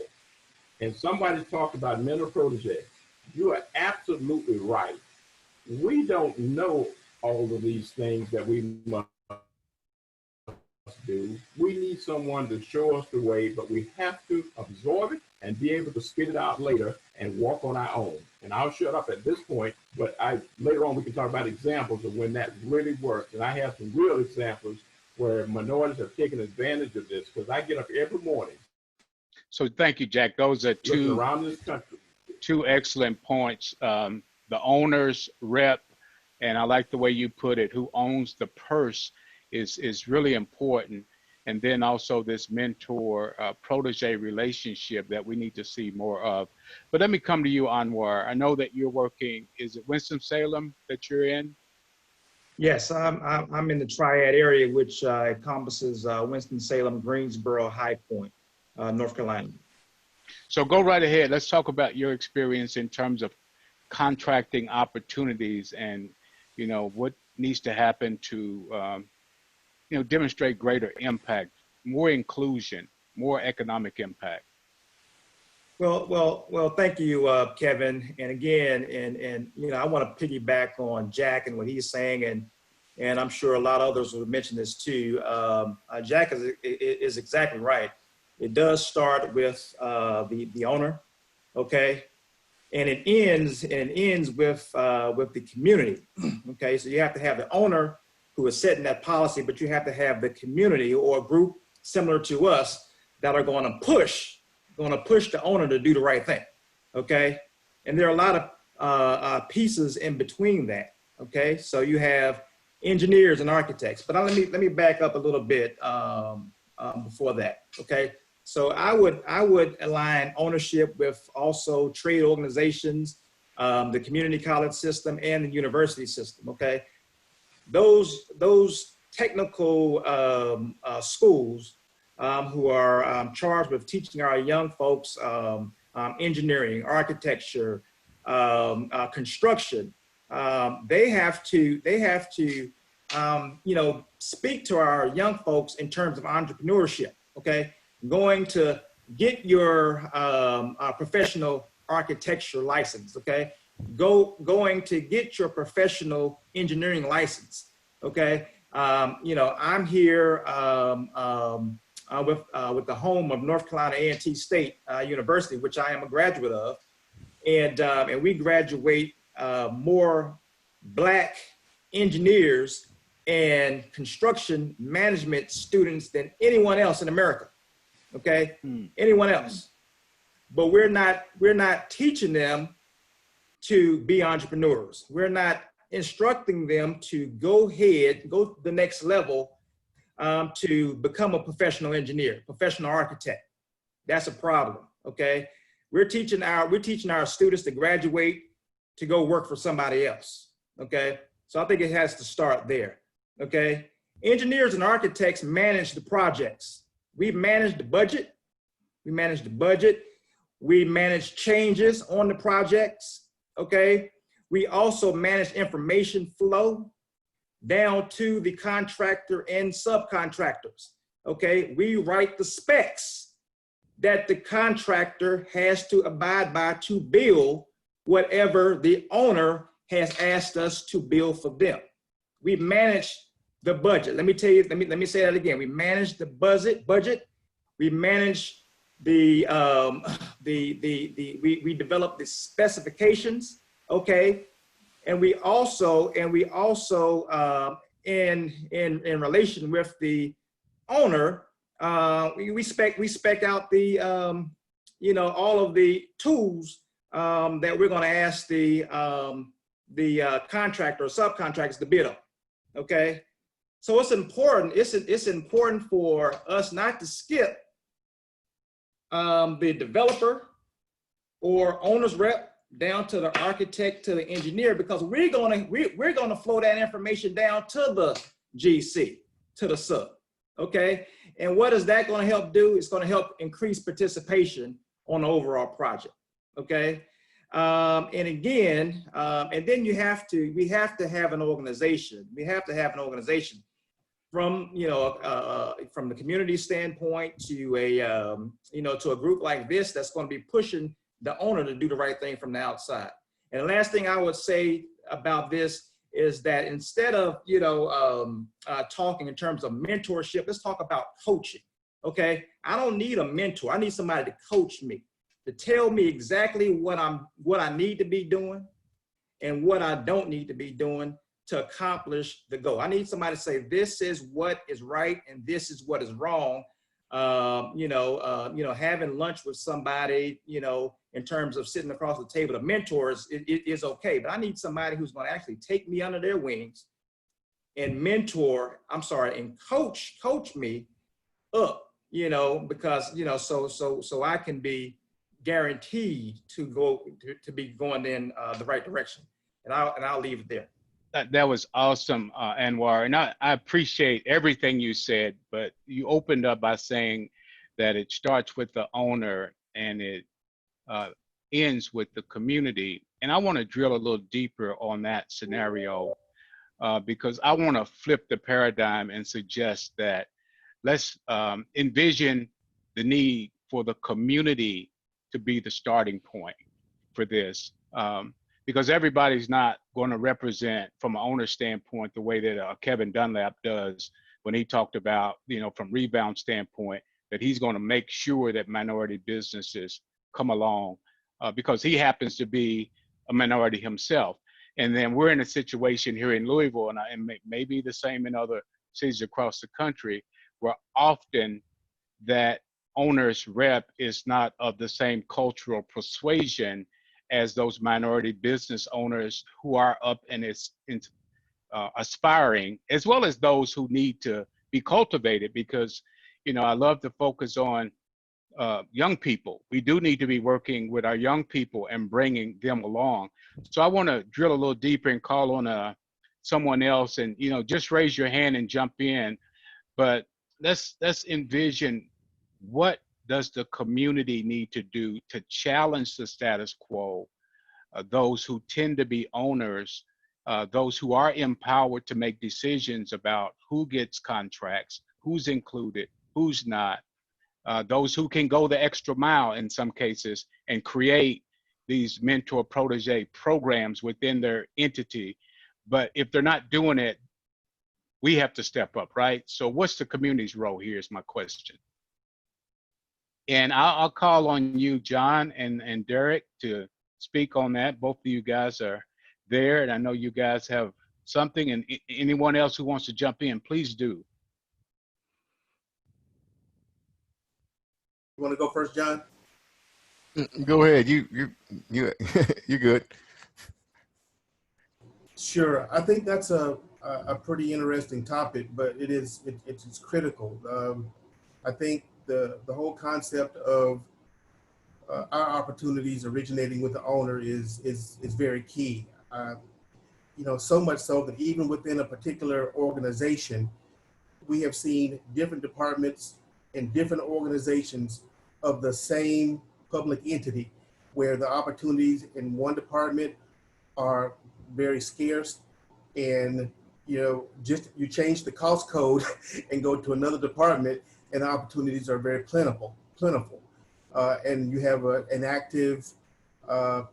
And somebody talked about mentor protege. You are absolutely right. We don't know all of these things that we must do. We need someone to show us the way, but we have to absorb it and be able to spit it out later and walk on our own. And I'll shut up at this point, but later on we can talk about examples of when that really works. And I have some real examples where minorities have taken advantage of this because I get up every morning. So thank you, Jack. Those are around this country. Two excellent points. The owner's rep, and I like the way you put it, who owns the purse is really important. And then also this mentor protege relationship that we need to see more of. But let me come to you, Anwar. I know that you're working, is it Winston-Salem that you're in? Yes, I'm in the Triad area, which encompasses Winston-Salem, Greensboro, High Point, North Carolina. So go right ahead. Let's talk about your experience in terms of contracting opportunities and, you know, what needs to happen to, you know, demonstrate greater impact, more inclusion, more economic impact. Well, thank you, Kevin. And again, and you know, I want to piggyback on Jack and what he's saying, and I'm sure a lot of others will mention this too. Jack is exactly right. It does start with the owner, okay, and it ends with the community, okay. So you have to have the owner who is setting that policy, but you have to have the community or a group similar to us that are going to push the owner to do the right thing, okay. And there are a lot of pieces in between that, okay. So you have engineers and architects, but let me back up a little bit before that, okay. So I would align ownership with also trade organizations, the community college system, and the university system. Okay, those technical schools who are charged with teaching our young folks engineering, architecture, construction. They have to you know, speak to our young folks in terms of entrepreneurship. Okay. Going to get your professional architecture license, okay? Going to get your professional engineering license, okay? You know, I'm here with the home of North Carolina A&T State University, which I am a graduate of, and we graduate more Black engineers and construction management students than anyone else in America. Okay, anyone else, but we're not teaching them to be entrepreneurs. We're not instructing them to go to the next level to become a professional engineer, professional architect. That's a problem. Okay, we're teaching our students to graduate to go work for somebody else. Okay, so I think it has to start there. Okay, engineers and architects manage the projects. We manage the budget. We manage changes on the projects, okay? We also manage information flow down to the contractor and subcontractors, okay? We write the specs that the contractor has to abide by to build whatever the owner has asked us to build for them. We manage the budget. Let me tell you, let me say that again. We manage the budget. We manage we develop the specifications, okay? And we also in relation with the owner, we spec out the all of the tools that we're going to ask the contractor or subcontractors to bid on. Okay, so it's important. It's important for us not to skip the developer or owner's rep down to the architect to the engineer, because we're gonna flow that information down to the GC, to the sub. Okay, and what is that going to help do? It's going to help increase participation on the overall project. Okay, and again, and then we have to have an organization. We have to have an organization from from the community standpoint to a group like this that's going to be pushing the owner to do the right thing from the outside. And the last thing I would say about this is that instead of talking in terms of mentorship, let's talk about coaching. Okay, I don't need a mentor. I need somebody to coach me, to tell me exactly what I need to be doing and what I don't need to be doing to accomplish the goal. I need somebody to say, this is what is right and this is what is wrong. Having lunch with somebody, in terms of sitting across the table, the mentors is okay, but I need somebody who's going to actually take me under their wings and and coach me up, because, so I can be guaranteed to be going in the right direction. And I'll leave it there. That was awesome, Anwar. And I appreciate everything you said, but you opened up by saying that it starts with the owner and it ends with the community. And I want to drill a little deeper on that scenario because I want to flip the paradigm and suggest that let's envision the need for the community to be the starting point for this. Because everybody's not going to represent from an owner standpoint the way that Kevin Dunlap does when he talked about, from rebound standpoint, that he's going to make sure that minority businesses come along because he happens to be a minority himself. And then we're in a situation here in Louisville, and maybe the same in other cities across the country, where often that owner's rep is not of the same cultural persuasion as those minority business owners who are up and aspiring, as well as those who need to be cultivated. Because, I love to focus on young people. We do need to be working with our young people and bringing them along. So I want to drill a little deeper and call on someone else, and just raise your hand and jump in. But let's envision, what does the community need to do to challenge the status quo? Those who tend to be owners, those who are empowered to make decisions about who gets contracts, who's included, who's not, those who can go the extra mile in some cases and create these mentor protege programs within their entity. But if they're not doing it, we have to step up, right? So what's the community's role here is my question. And I'll call on you, John and Derek, to speak on that. Both of you guys are there, and I know you guys have something, and anyone else who wants to jump in, please do. You want to go first, John? Go ahead. You're good. Sure. I think that's a pretty interesting topic, but it's critical. I think the whole concept of our opportunities originating with the owner is very key. So much so that even within a particular organization, we have seen different departments and different organizations of the same public entity where the opportunities in one department are very scarce, and just you change the cost code and go to another department and the opportunities are very plentiful. And you have an active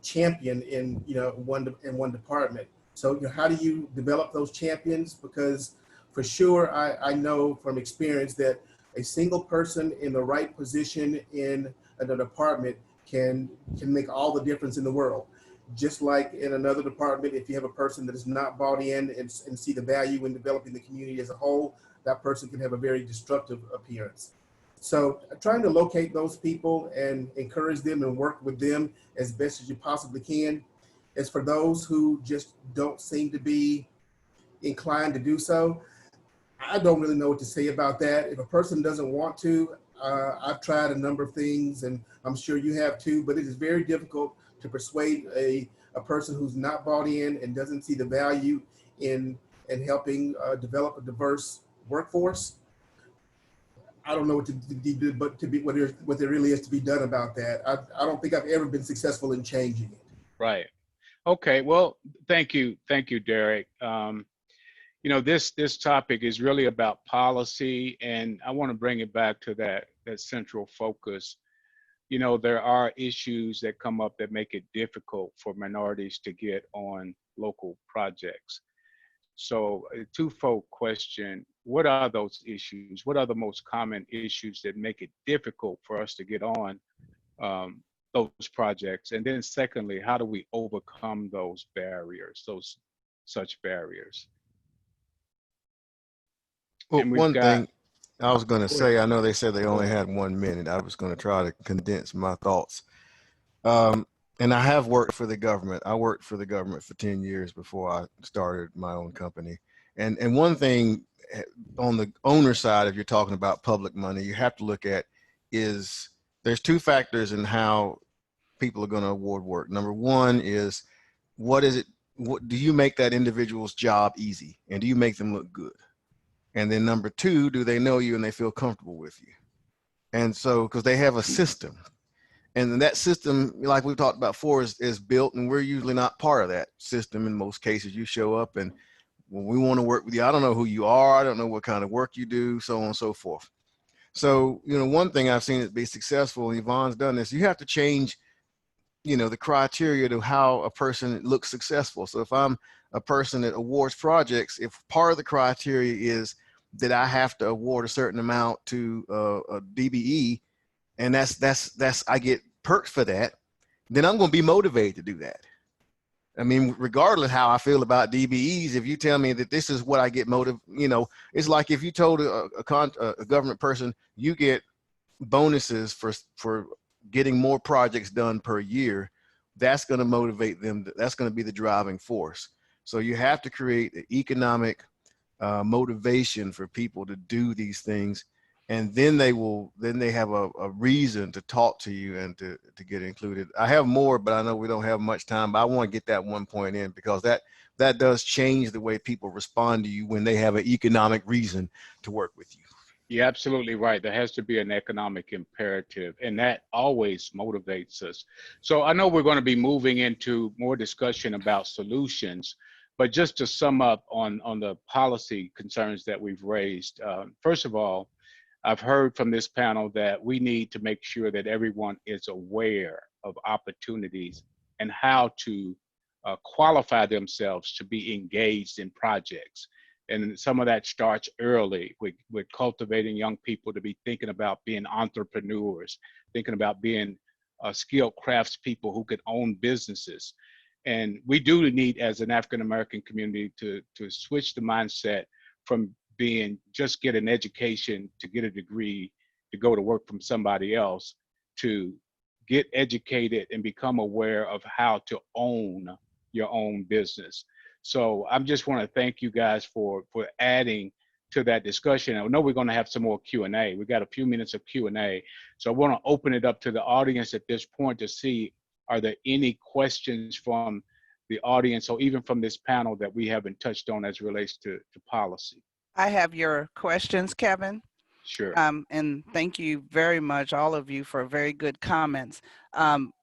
champion in one department. So how do you develop those champions? Because for sure, I know from experience that a single person in the right position in a department can make all the difference in the world. Just like in another department, if you have a person that is not bought in and see the value in developing the community as a whole, that person can have a very destructive appearance. So trying to locate those people and encourage them and work with them as best as you possibly can. As for those who just don't seem to be inclined to do so, I don't really know what to say about that. If a person doesn't want to, I've tried a number of things, and I'm sure you have too, but it is very difficult to persuade a person who's not bought in and doesn't see the value in helping develop a diverse workforce. I don't know what to do, but what there really is to be done about that. I don't think I've ever been successful in changing it. Right. Okay. Well, thank you, Derek. This topic is really about policy, and I want to bring it back to that central focus. There are issues that come up that make it difficult for minorities to get on local projects. So a twofold question: what are those issues? What are the most common issues that make it difficult for us to get on those projects? And then secondly, how do we overcome those barriers, such barriers? Well, one thing I was going to say, I know they said they only had 1 minute. I was going to try to condense my thoughts. And I have worked for the government. I worked for the government for 10 years before I started my own company. And one thing on the owner side, if you're talking about public money, you have to look at is there's two factors in how people are going to award work. Number one is, what do you make that individual's job easy? And do you make them look good? And then number two, do they know you and they feel comfortable with you? And so, because they have a system, and that system, like we've talked about before, is built, and we're usually not part of that system in most cases. You show up, and when we want to work with you, I don't know who you are, I don't know what kind of work you do, so on and so forth. So, one thing I've seen it be successful, and Yvonne's done this, you have to change, the criteria to how a person looks successful. So if I'm a person that awards projects, if part of the criteria is that I have to award a certain amount to a DBE, and that's I get perks for that, then I'm going to be motivated to do that. I mean, regardless how I feel about DBEs, if you tell me that this is what I get it's like if you told a government person you get bonuses for getting more projects done per year, that's going to motivate them. That's going to be the driving force. So you have to create an economic motivation for people to do these things, and then they have a reason to talk to you and to get included. I have more, but I know we don't have much time, but I want to get that one point in, because that does change the way people respond to you when they have an economic reason to work with you. You're absolutely right. There has to be an economic imperative, and that always motivates us. So I know we're going to be moving into more discussion about solutions, but just to sum up on the policy concerns that we've raised, first of all, I've heard from this panel that we need to make sure that everyone is aware of opportunities and how to qualify themselves to be engaged in projects. And some of that starts early with cultivating young people to be thinking about being entrepreneurs, thinking about being skilled craftspeople who could own businesses. And we do need, as an African-American community, to switch the mindset from being just get an education to get a degree to go to work from somebody else, to get educated and become aware of how to own your own business. So I just want to thank you guys for adding to that discussion. I know we're going to have some more Q&A. We got a few minutes of Q&A. So I want to open it up to the audience at this point to see, are there any questions from the audience or even from this panel that we haven't touched on as it relates to policy? I have your questions, Kevin. Sure. And thank you very much, all of you, for very good comments.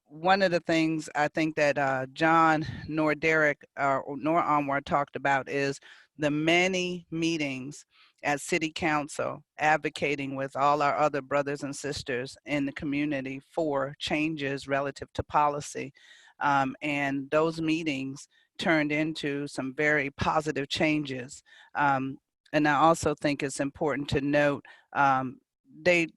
One of the things I think that John nor Derek nor Anwar talked about is the many meetings at City Council advocating with all our other brothers and sisters in the community for changes relative to policy. And those meetings turned into some very positive changes. And I also think it's important to note um, the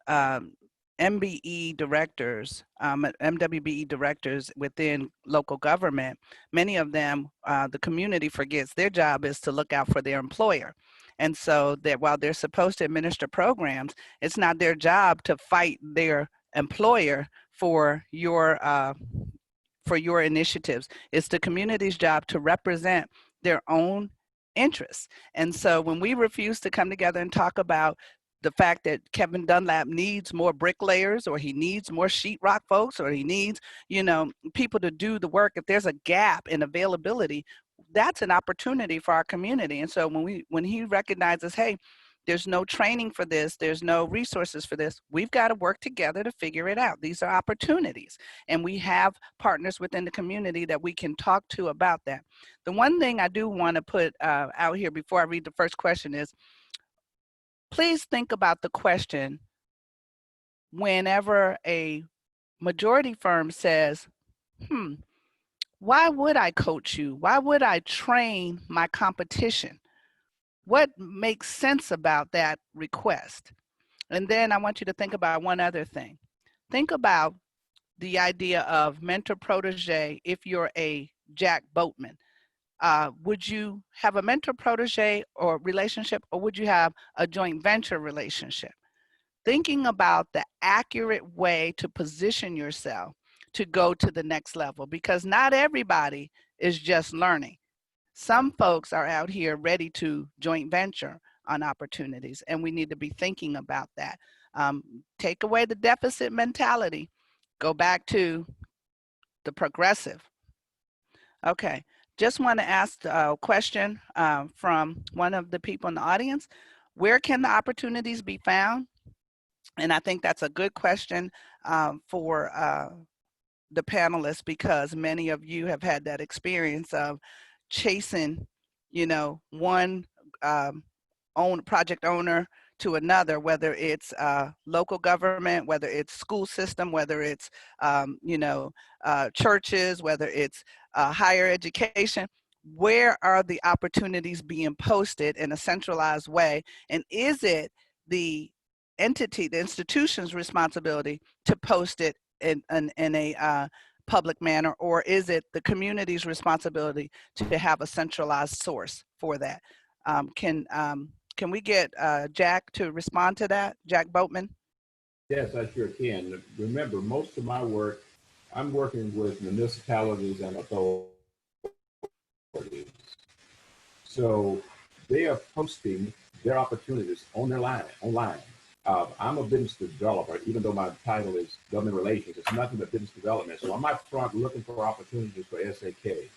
MBE directors, MWBE directors within local government, many of them, the community forgets their job is to look out for their employer. And so that while they're supposed to administer programs, it's not their job to fight their employer for your initiatives. It's the community's job to represent their own interests. And so when we refuse to come together and talk about the fact that Kevin Dunlap needs more bricklayers, or he needs more sheetrock folks, or he needs, people to do the work, if there's a gap in availability, that's an opportunity for our community. And so when he recognizes, hey, there's no training for this, there's no resources for this, we've got to work together to figure it out. These are opportunities. And we have partners within the community that we can talk to about that. The one thing I do want to put out here before I read the first question is, please think about the question whenever a majority firm says, why would I coach you? Why would I train my competition? What makes sense about that request? And then I want you to think about one other thing. Think about the idea of mentor protege if you're a Jack Boatman. Would you have a mentor protege or relationship, or would you have a joint venture relationship? Thinking about the accurate way to position yourself to go to the next level, because not everybody is just learning. Some folks are out here ready to joint venture on opportunities, and we need to be thinking about that. Take away the deficit mentality, go back to the progressive. Okay, just want to ask a question from one of the people in the audience. Where can the opportunities be found? And I think that's a good question for the panelists, because many of you have had that experience of chasing, one project owner to another, whether it's local government, whether it's school system, whether it's churches, whether it's higher education. Where are the opportunities being posted in a centralized way? And is it the entity, the institution's responsibility to post it in a public manner, or is it the community's responsibility to have a centralized source for that? Can we get Jack to respond to that? Jack Boatman? Yes, I sure can. Remember, most of my work, I'm working with municipalities and authorities. So they are posting their opportunities on their online. I'm a business developer, even though my title is government relations. It's nothing but business development. So I'm out front looking for opportunities for SAK.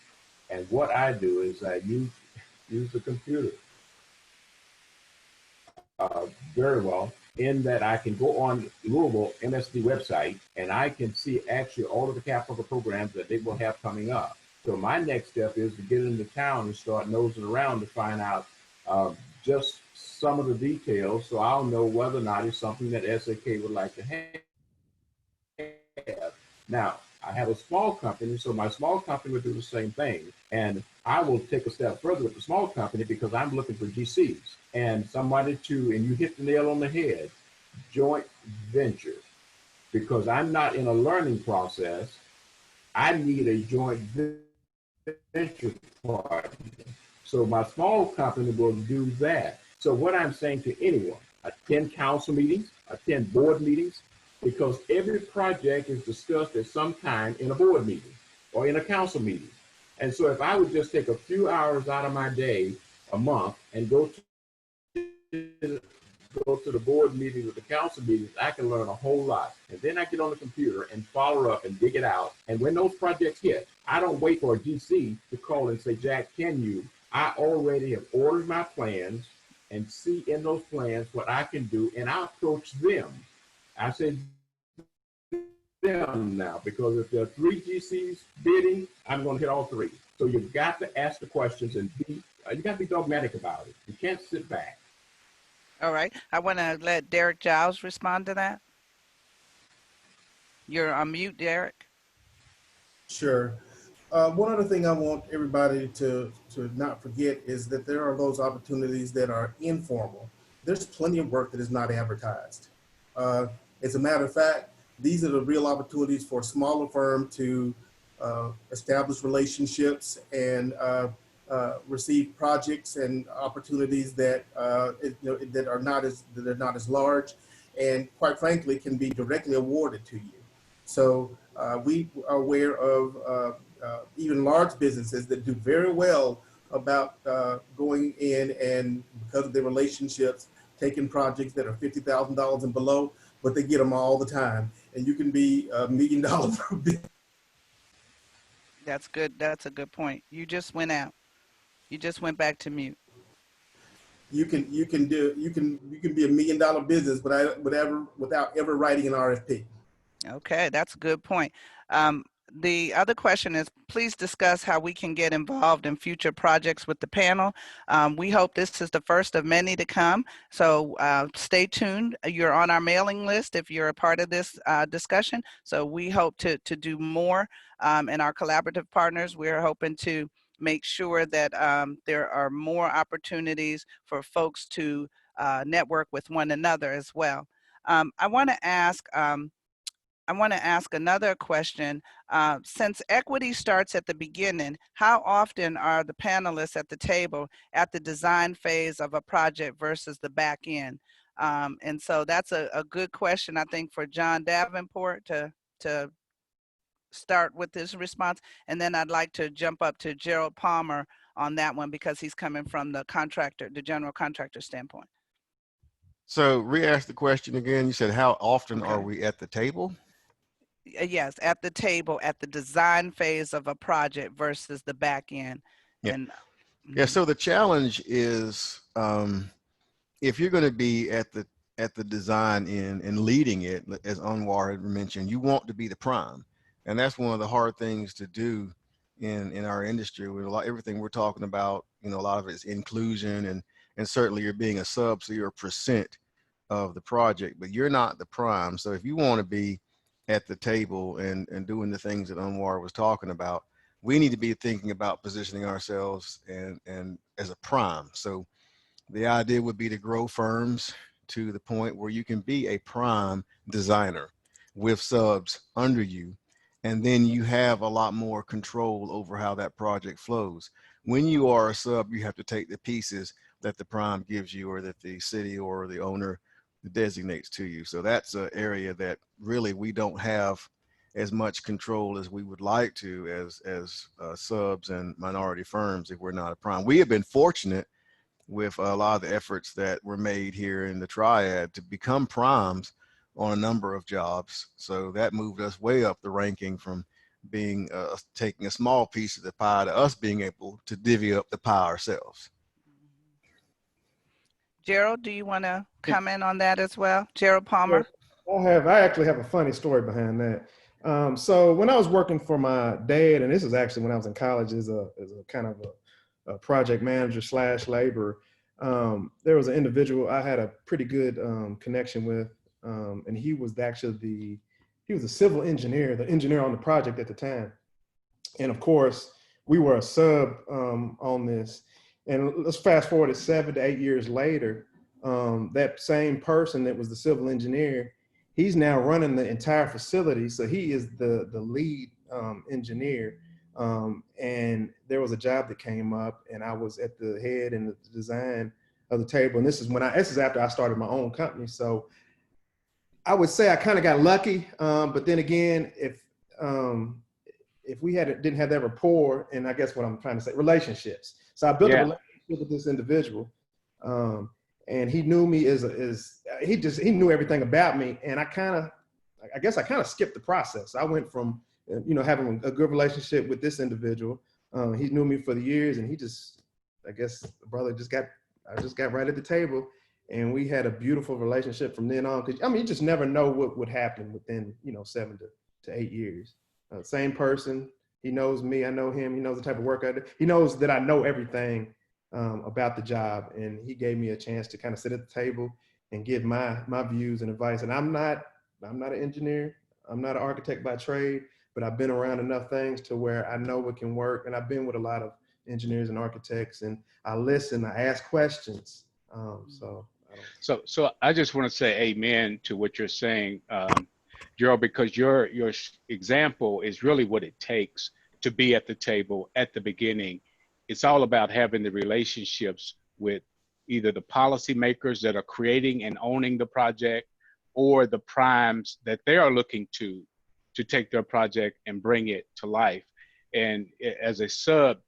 And what I do is I use the computer very well, in that I can go on Louisville MSD website and I can see actually all of the capital programs that they will have coming up. So my next step is to get into town and start nosing around to find out just some of the details, so I'll know whether or not it's something that SAK would like to have. Now, I have a small company, so my small company would do the same thing. And I will take a step further with the small company, because I'm looking for GCs and somebody and you hit the nail on the head, joint venture. Because I'm not in a learning process, I need a joint venture partner. So my small company will do that. So what I'm saying to anyone, attend council meetings, attend board meetings, because every project is discussed at some time in a board meeting or in a council meeting. And so if I would just take a few hours out of my day a month and go to the board meeting or the council meetings, I can learn a whole lot. And then I get on the computer and follow up and dig it out. And when those projects hit, I don't wait for a GC to call and say, Jack, can you? I already have ordered my plans and see in those plans what I can do, and I approach them. I said them now, because if there are 3 GCs bidding, I'm going to hit all 3. So you've got to ask the questions and be, you got to be dogmatic about it. You can't sit back. All right. I want to let Derek Giles respond to that. You're on mute, Derek. Sure. One other thing I want everybody to not forget is that there are those opportunities that are informal. There's plenty of work that is not advertised. As a matter of fact, these are the real opportunities for a smaller firm to establish relationships and receive projects and opportunities that that are not as large, and quite frankly can be directly awarded to you. So we are aware of even large businesses that do very well about going in and, because of their relationships, taking projects that are $50,000 and below, but they get them all the time. And you can be $1 million per business. That's good. That's a good point. You just went out. You just went back to mute. You can be $1 million business without ever writing an RFP. Okay, that's a good point. The other question is, please discuss how we can get involved in future projects with the panel. We hope this is the first of many to come, so stay tuned. You're on our mailing list if you're a part of this discussion, so we hope to do more. And our collaborative partners, we're hoping to make sure that there are more opportunities for folks to network with one another as well. I want to ask another question. Since equity starts at the beginning, how often are the panelists at the table at the design phase of a project versus the back end? And so that's a good question, I think, for John Davenport to start with this response. And then I'd like to jump up to Gerald Palmer on that one, because he's coming from the general contractor standpoint. So re-ask the question again. You said, how often are we at the table? Yes, at the table at the design phase of a project versus the back end. Yeah. And yeah. So the challenge is, if you're going to be at the design end and leading it, as Anwar had mentioned, you want to be the prime, and that's one of the hard things to do in our industry. With everything we're talking about, a lot of it is inclusion, and certainly you're being a sub, so you're a percent of the project, but you're not the prime. So if you want to be at the table and doing the things that Anwar was talking about, we need to be thinking about positioning ourselves and as a prime. So the idea would be to grow firms to the point where you can be a prime designer with subs under you, and then you have a lot more control over how that project flows. When you are a sub, you have to take the pieces that the prime gives you, or that the city or the owner designates to you. So that's an area that really we don't have as much control as we would like to as subs and minority firms if we're not a prime. We have been fortunate with a lot of the efforts that were made here in the Triad to become primes on a number of jobs. So that moved us way up the ranking from being taking a small piece of the pie to us being able to divvy up the pie ourselves. Gerald, do you want to comment on that as well? Gerald Palmer? I actually have a funny story behind that. So when I was working for my dad, and this is actually when I was in college as a kind of a project manager / laborer, there was an individual I had a pretty good connection with, and he was actually he was a civil engineer, the engineer on the project at the time. And of course, we were a sub on this. And let's fast forward to 7 to 8 years later, that same person that was the civil engineer, he's now running the entire facility. So he is the lead engineer. And there was a job that came up, and I was at the head and the design of the table. And this is after I started my own company. So I would say I kind of got lucky. But then again, if we didn't have that rapport, and I guess what I'm trying to say, relationships. So I built a relationship with this individual, and he knew me he knew everything about me, and I guess I kind of skipped the process. I went from having a good relationship with this individual. He knew me for the years, and I guess the brother just got, I just got right at the table, and we had a beautiful relationship from then on. Because I mean, you just never know what would happen within 7 to 8 years. Same person. He knows me. I know him. He knows the type of work I do. He knows that I know everything about the job, and he gave me a chance to kind of sit at the table and give my views and advice. And I'm not an engineer. I'm not an architect by trade, but I've been around enough things to where I know what can work. And I've been with a lot of engineers and architects, and I listen, I ask questions. So I just want to say amen to what you're saying, Gerald, because your example is really what it takes to be at the table at the beginning. It's all about having the relationships with either the policymakers that are creating and owning the project, or the primes that they are looking to take their project and bring it to life. And as a sub,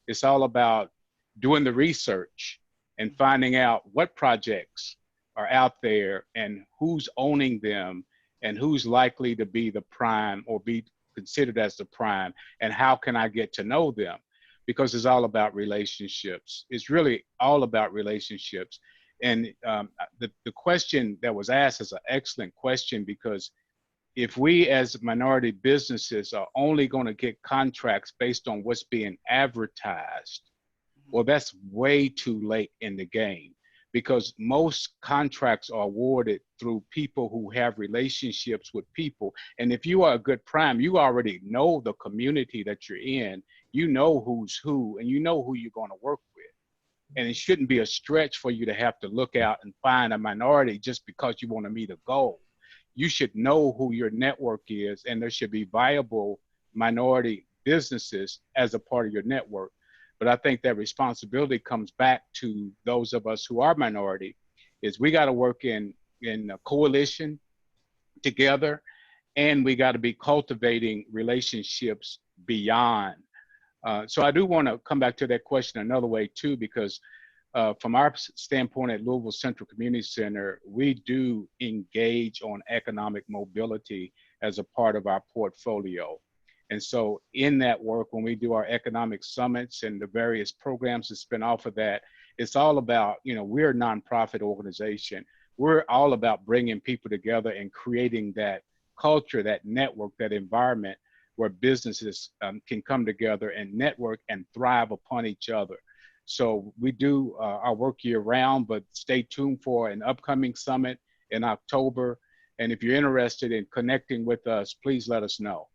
it's all about doing the research and finding out what projects are out there and who's owning them and who's likely to be the prime or be considered as the prime, and how can I get to know them? Because it's all about relationships. It's really all about relationships. And the question that was asked is an excellent question, because if we as minority businesses are only going to get contracts based on what's being advertised, well, that's way too late in the game, because most contracts are awarded through people who have relationships with people. And if you are a good prime, you already know the community that you're in, you know who's who, and you know who you're going to work with. And it shouldn't be a stretch for you to have to look out and find a minority just because you want to meet a goal. You should know who your network is, and there should be viable minority businesses as a part of your network. But I think that responsibility comes back to those of us who are minority, is we got to work in a coalition together, and we got to be cultivating relationships beyond. So I do want to come back to that question another way too, because from our standpoint at Louisville Central Community Center, we do engage on economic mobility as a part of our portfolio. And so in that work, when we do our economic summits and the various programs that spin off of that, it's all about, we're a nonprofit organization. We're all about bringing people together and creating that culture, that network, that environment where businesses can come together and network and thrive upon each other. So we do our work year round, but stay tuned for an upcoming summit in October. And if you're interested in connecting with us, please let us know.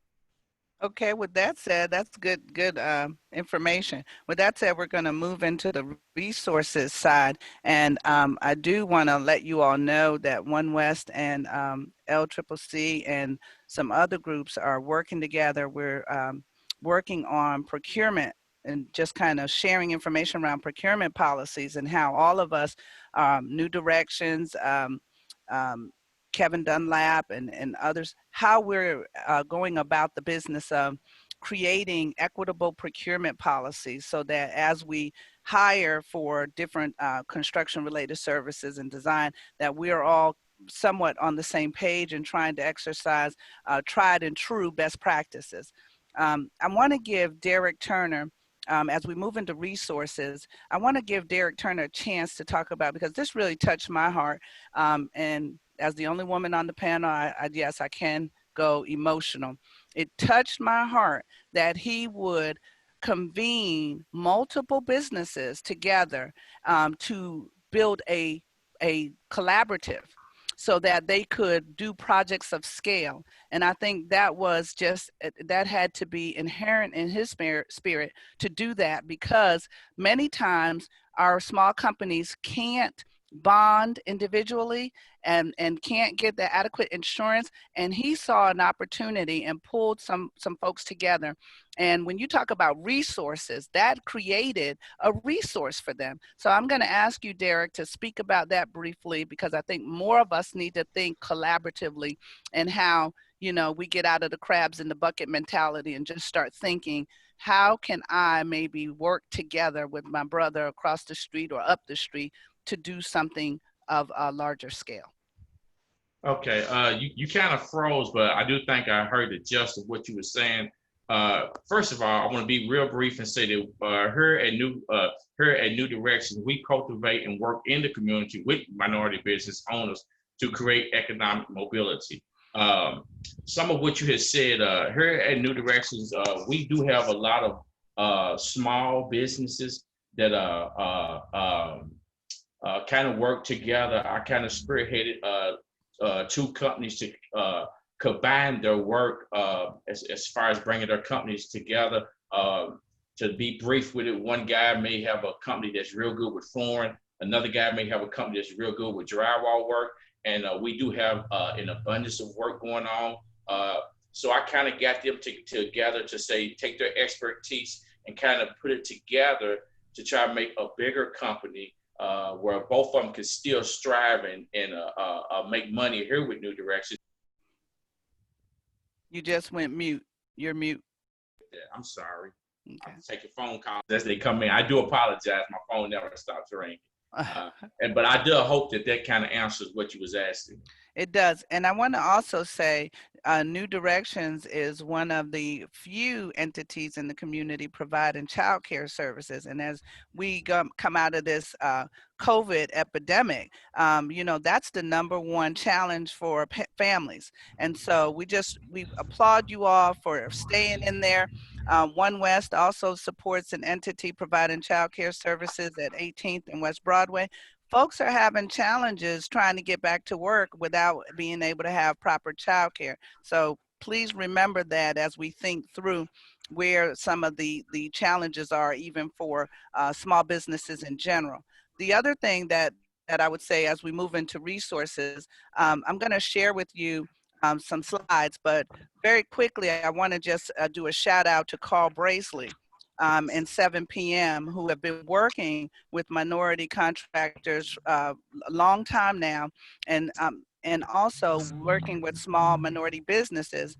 Okay, with that said, that's good information. With that said, we're going to move into the resources side. And I do want to let you all know that OneWest and LCCC and some other groups are working together. We're working on procurement and just kind of sharing information around procurement policies and how all of us, New Directions, Kevin Dunlap and others, how we're going about the business of creating equitable procurement policies, so that as we hire for different construction related services and design, that we're all somewhat on the same page and trying to exercise tried and true best practices. I want to give Derek Turner, as we move into resources, I want to give Derek Turner a chance to talk about, because this really touched my heart, and as the only woman on the panel, yes, I can go emotional. It touched my heart that he would convene multiple businesses together to build a collaborative so that they could do projects of scale. And I think that was just, that had to be inherent in his spirit to do that, because many times our small companies can't bond individually and can't get the adequate insurance. And he saw an opportunity and pulled some folks together. And when you talk about resources, that created a resource for them. So I'm going to ask you, Derek, to speak about that briefly, because I think more of us need to think collaboratively, and how, we get out of the crabs in the bucket mentality and just start thinking, how can I maybe work together with my brother across the street or up the street to do something of a larger scale? Okay, you kind of froze, but I do think I heard the gist of what you were saying. First of all, I want to be real brief and say that here at New Directions, we cultivate and work in the community with minority business owners to create economic mobility. Some of what you had said here at New Directions, we do have a lot of small businesses that kind of work together. I kind of spearheaded two companies to combine their work as far as bringing their companies together. To be brief with it, one guy may have a company that's real good with flooring. Another guy may have a company that's real good with drywall work. And we do have an abundance of work going on. So I kind of got them together to say, take their expertise and kind of put it together to try to make a bigger company where both of them can still strive and make money here with New Direction. You just went mute. You're mute. I'm sorry. Okay. I'm taking phone calls as they come in. I do apologize. My phone never stops ringing. But I do hope that kind of answers what you was asking. It does. And I want to also say New Directions is one of the few entities in the community providing childcare services. And as we come out of this COVID epidemic, you know, that's the #1 challenge for families. And so we applaud you all for staying in there. OneWest also supports an entity providing childcare services at 18th and West Broadway. Folks are having challenges trying to get back to work without being able to have proper childcare. So please remember that as we think through where some of the challenges are, even for small businesses in general. The other thing that I would say as we move into resources, I'm going to share with you some slides, but very quickly, I want to just do a shout out to Carl Braceley and 7 p.m. who have been working with minority contractors a long time now, and also working with small minority businesses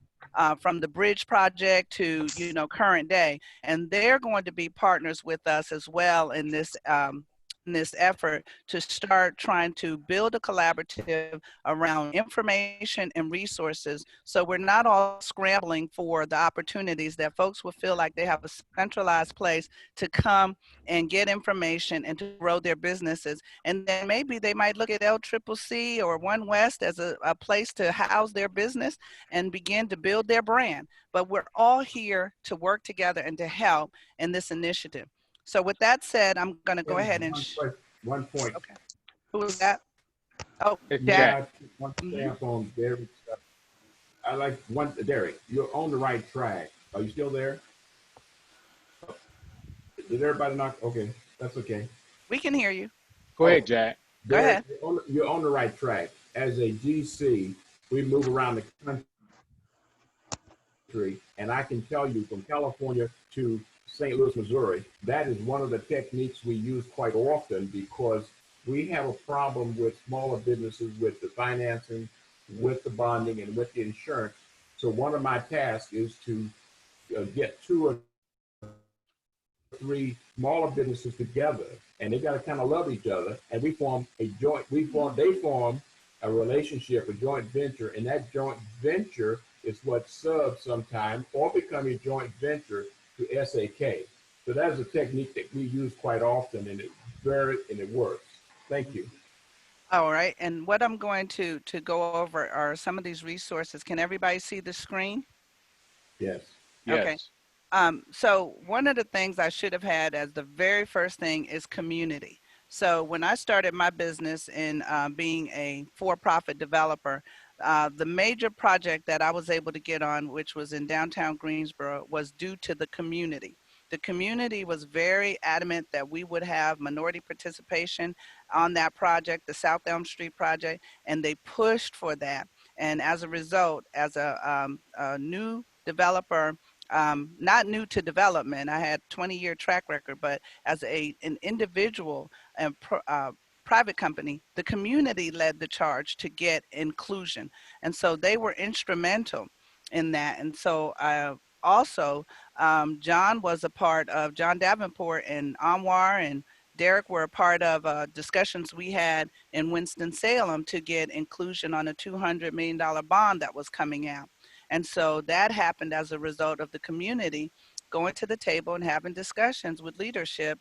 from the Bridge Project to, you know, current day. And they're going to be partners with us as well in this effort to start trying to build a collaborative around information and resources, so we're not all scrambling for the opportunities, that folks will feel like they have a centralized place to come and get information and to grow their businesses. And then maybe they might look at LCCC or OneWest as a place to house their business and begin to build their brand. But we're all here to work together and to help in this initiative. So with that said, I'm going to go ahead and one point. Okay. Who was that? Oh, Jack. One stamp on Derek. I like Derek. You're on the right track. Are you still there? Did everybody knock? Okay, that's okay. We can hear you. Go ahead, Jack. Derek, go ahead. You're on the right track. As a GC, we move around the country, and I can tell you from California to St. Louis, Missouri, that is one of the techniques we use quite often, because we have a problem with smaller businesses with the financing, with the bonding, and with the insurance. So one of my tasks is to get 2 or 3 smaller businesses together, and they got to kind of love each other, and they form a relationship, a joint venture, and that joint venture is what subs sometimes or become a joint venture to SAK. So that is a technique that we use quite often, and it works. Thank you. all right. And what I'm going to go over are some of these resources. Can everybody see the screen? Yes. Okay. So one of the things I should have had as the very first thing is community. So when I started my business in being a for-profit developer, the major project that I was able to get on, which was in downtown Greensboro, was due to the community. The community was very adamant that we would have minority participation on that project, the South Elm Street project, and they pushed for that. And as a result, as a new developer, not new to development, I had 20-year track record, but as an individual and private company, the community led the charge to get inclusion. And so they were instrumental in that. And so also, John was a part of, John Davenport and Anwar and Derek were a part of discussions we had in Winston-Salem to get inclusion on a $200 million bond that was coming out. And so that happened as a result of the community going to the table and having discussions with leadership,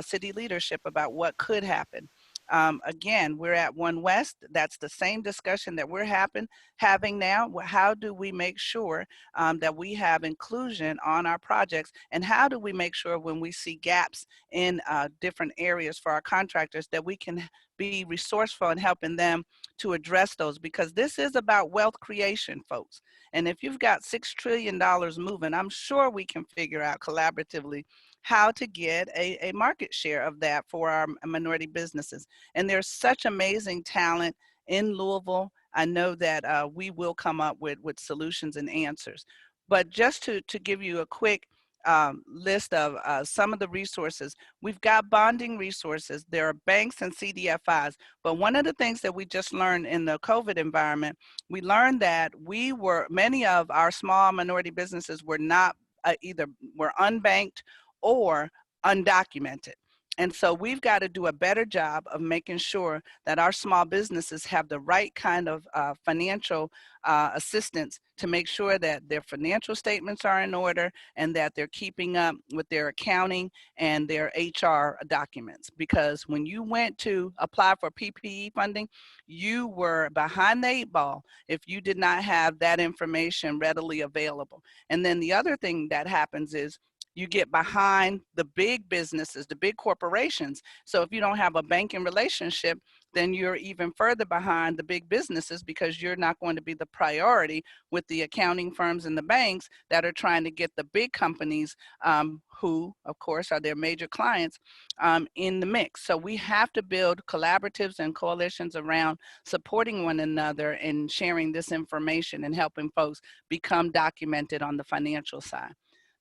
city leadership, about what could happen. Again, we're at OneWest. That's the same discussion that we're having now. How do we make sure that we have inclusion on our projects, and how do we make sure when we see gaps in different areas for our contractors that we can be resourceful in helping them to address those, because this is about wealth creation, folks. And if you've got $6 trillion moving, I'm sure we can figure out collaboratively how to get a market share of that for our minority businesses. And there's such amazing talent in Louisville. I know that we will come up with solutions and answers. But just to give you a quick list of some of the resources, we've got bonding resources. There are banks and CDFIs. But one of the things that we just learned in the COVID environment, we learned that many of our small minority businesses were not either were unbanked or undocumented. And so we've got to do a better job of making sure that our small businesses have the right kind of financial assistance to make sure that their financial statements are in order and that they're keeping up with their accounting and their HR documents. Because when you went to apply for PPE funding, you were behind the 8 ball if you did not have that information readily available. And then the other thing that happens is you get behind the big businesses, the big corporations. So if you don't have a banking relationship, then you're even further behind the big businesses, because you're not going to be the priority with the accounting firms and the banks that are trying to get the big companies who, of course, are their major clients in the mix. So we have to build collaboratives and coalitions around supporting one another and sharing this information and helping folks become documented on the financial side.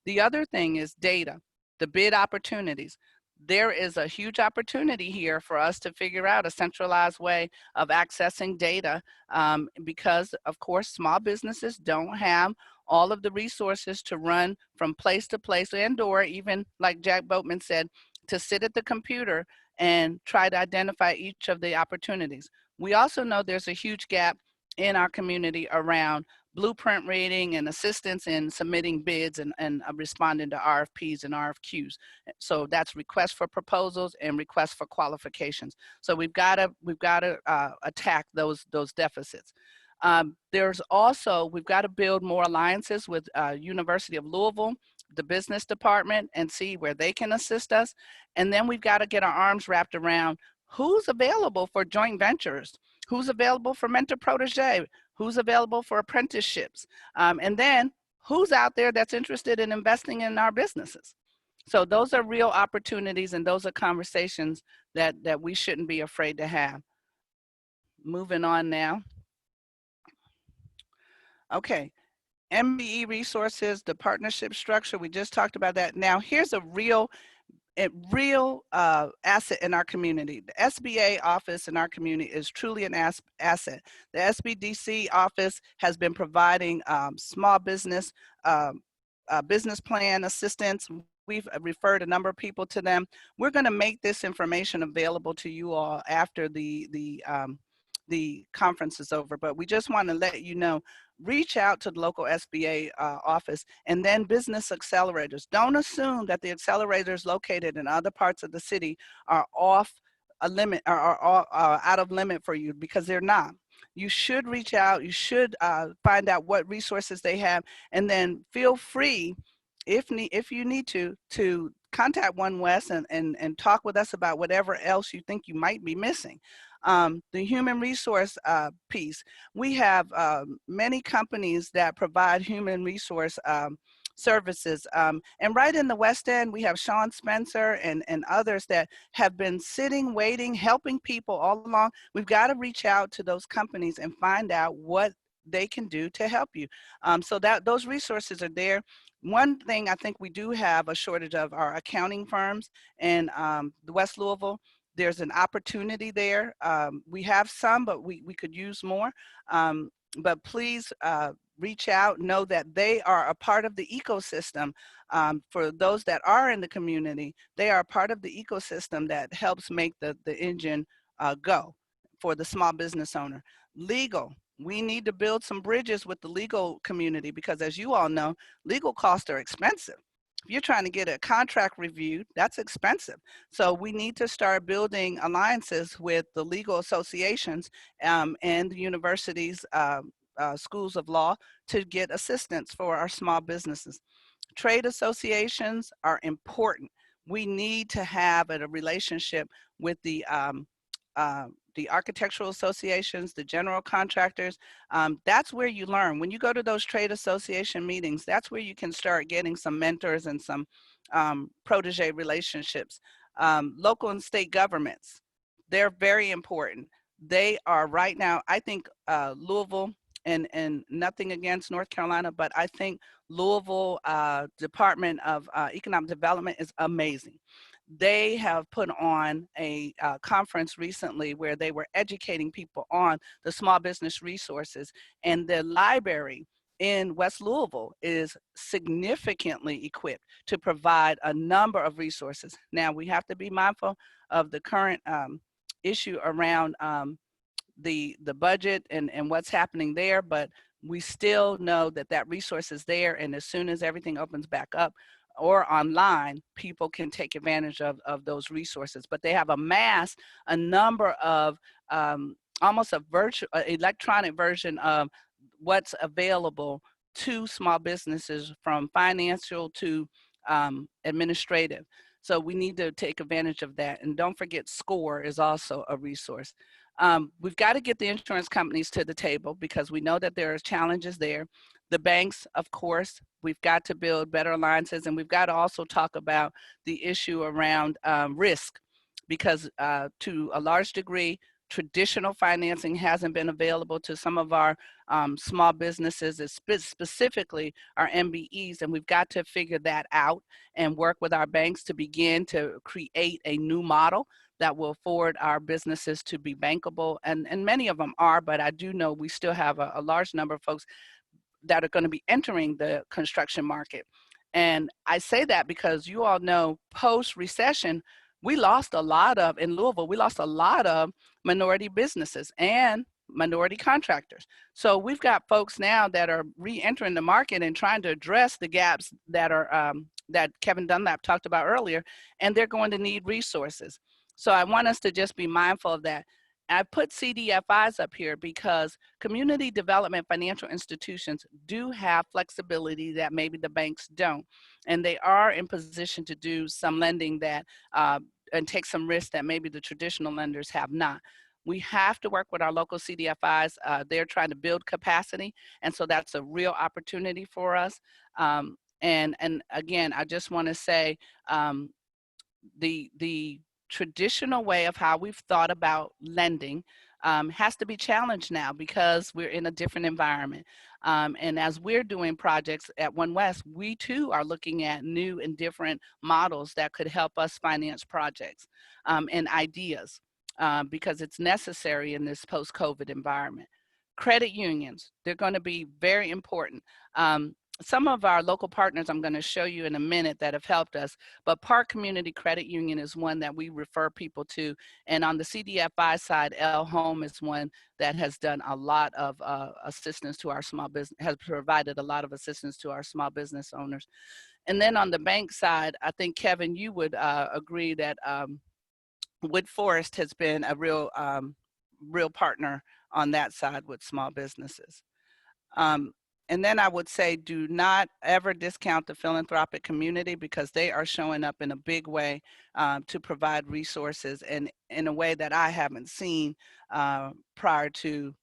The other thing is data, the bid opportunities. There is a huge opportunity here for us to figure out a centralized way of accessing data because, of course, small businesses don't have all of the resources to run from place to place, and or even, like Jack Boatman said, to sit at the computer and try to identify each of the opportunities. We also know there's a huge gap in our community around blueprint reading and assistance in submitting bids and responding to RFPs and RFQs. So that's requests for proposals and requests for qualifications. So we've got to attack those deficits. There's also, we've got to build more alliances with University of Louisville, the business department, and see where they can assist us. And then we've got to get our arms wrapped around who's available for joint ventures, who's available for mentor protege, who's available for apprenticeships, and then who's out there that's interested in investing in our businesses. So those are real opportunities, and those are conversations that we shouldn't be afraid to have. Moving on now. Okay, MBE resources, the partnership structure, we just talked about that. Now here's a real asset in our community. The SBA office in our community is truly an asset. The SBDC office has been providing small business business plan assistance. We've referred a number of people to them. We're going to make this information available to you all after the conference is over, but we just want to let you know, reach out to the local SBA office, and then business accelerators. Don't assume that the accelerators located in other parts of the city are off a limit or are out of limit for you, because they're not. You should reach out, you should find out what resources they have, and then feel free, if you need to contact OneWest and talk with us about whatever else you think you might be missing. The human resource piece, we have many companies that provide human resource services. And right in the West End, we have Sean Spencer and others that have been sitting, waiting, helping people all along. We've got to reach out to those companies and find out what they can do to help you. So that those resources are there. One thing I think we do have a shortage of are accounting firms in the West Louisville. There's an opportunity there. We have some, but we could use more. But please reach out, know that they are a part of the ecosystem. For those that are in the community, they are part of the ecosystem that helps make the engine go for the small business owner. Legal. We need to build some bridges with the legal community because, as you all know, legal costs are expensive. If you're trying to get a contract reviewed, that's expensive. So we need to start building alliances with the legal associations and the universities, schools of law to get assistance for our small businesses. Trade associations are important. We need to have a relationship with the architectural associations, the general contractors. That's where you learn. When you go to those trade association meetings, that's where you can start getting some mentors and some protege relationships. Local and state governments, they're very important. They are right now, I think Louisville, and nothing against North Carolina, but I think Louisville Department of Economic Development is amazing. They have put on a conference recently where they were educating people on the small business resources, and the library in West Louisville is significantly equipped to provide a number of resources. Now, we have to be mindful of the current issue around the budget and what's happening there, but we still know that that resource is there, and as soon as everything opens back up or online, people can take advantage of those resources. But they have amassed a number of almost a virtual electronic version of what's available to small businesses, from financial to administrative. So we need to take advantage of that. And don't forget, SCORE is also a resource. We've got to get the insurance companies to the table because we know that there are challenges there. The banks, of course, we've got to build better alliances, and we've got to also talk about the issue around risk, because to a large degree, traditional financing hasn't been available to some of our small businesses, specifically our MBEs, and we've got to figure that out and work with our banks to begin to create a new model that will afford our businesses to be bankable. And many of them are, but I do know we still have a large number of folks that are going to be entering the construction market. And I say that because you all know post-recession, we lost a lot of, in Louisville, we lost a lot of minority businesses and minority contractors. So we've got folks now that are re-entering the market and trying to address the gaps that are that Kevin Dunlap talked about earlier, and they're going to need resources. So I want us to just be mindful of that. I put CDFIs up here because community development financial institutions do have flexibility that maybe the banks don't. And they are in position to do some lending that and take some risks that maybe the traditional lenders have not. We have to work with our local CDFIs. They're trying to build capacity. And so that's a real opportunity for us. And again, I just want to say the traditional way of how we've thought about lending has to be challenged now because we're in a different environment. And as we're doing projects at OneWest, we too are looking at new and different models that could help us finance projects and ideas because it's necessary in this post-COVID environment. Credit unions, they're going to be very important. Some of our local partners I'm going to show you in a minute that have helped us, but Park Community Credit Union is one that we refer people to. And on the CDFI side, L Home is one that has done a lot of assistance to our small business, has provided a lot of assistance to our small business owners. And then on the bank side, I think, Kevin, you would agree that Wood Forest has been a real partner on that side with small businesses. And then I would say, do not ever discount the philanthropic community because they are showing up in a big way to provide resources and in a way that I haven't seen prior to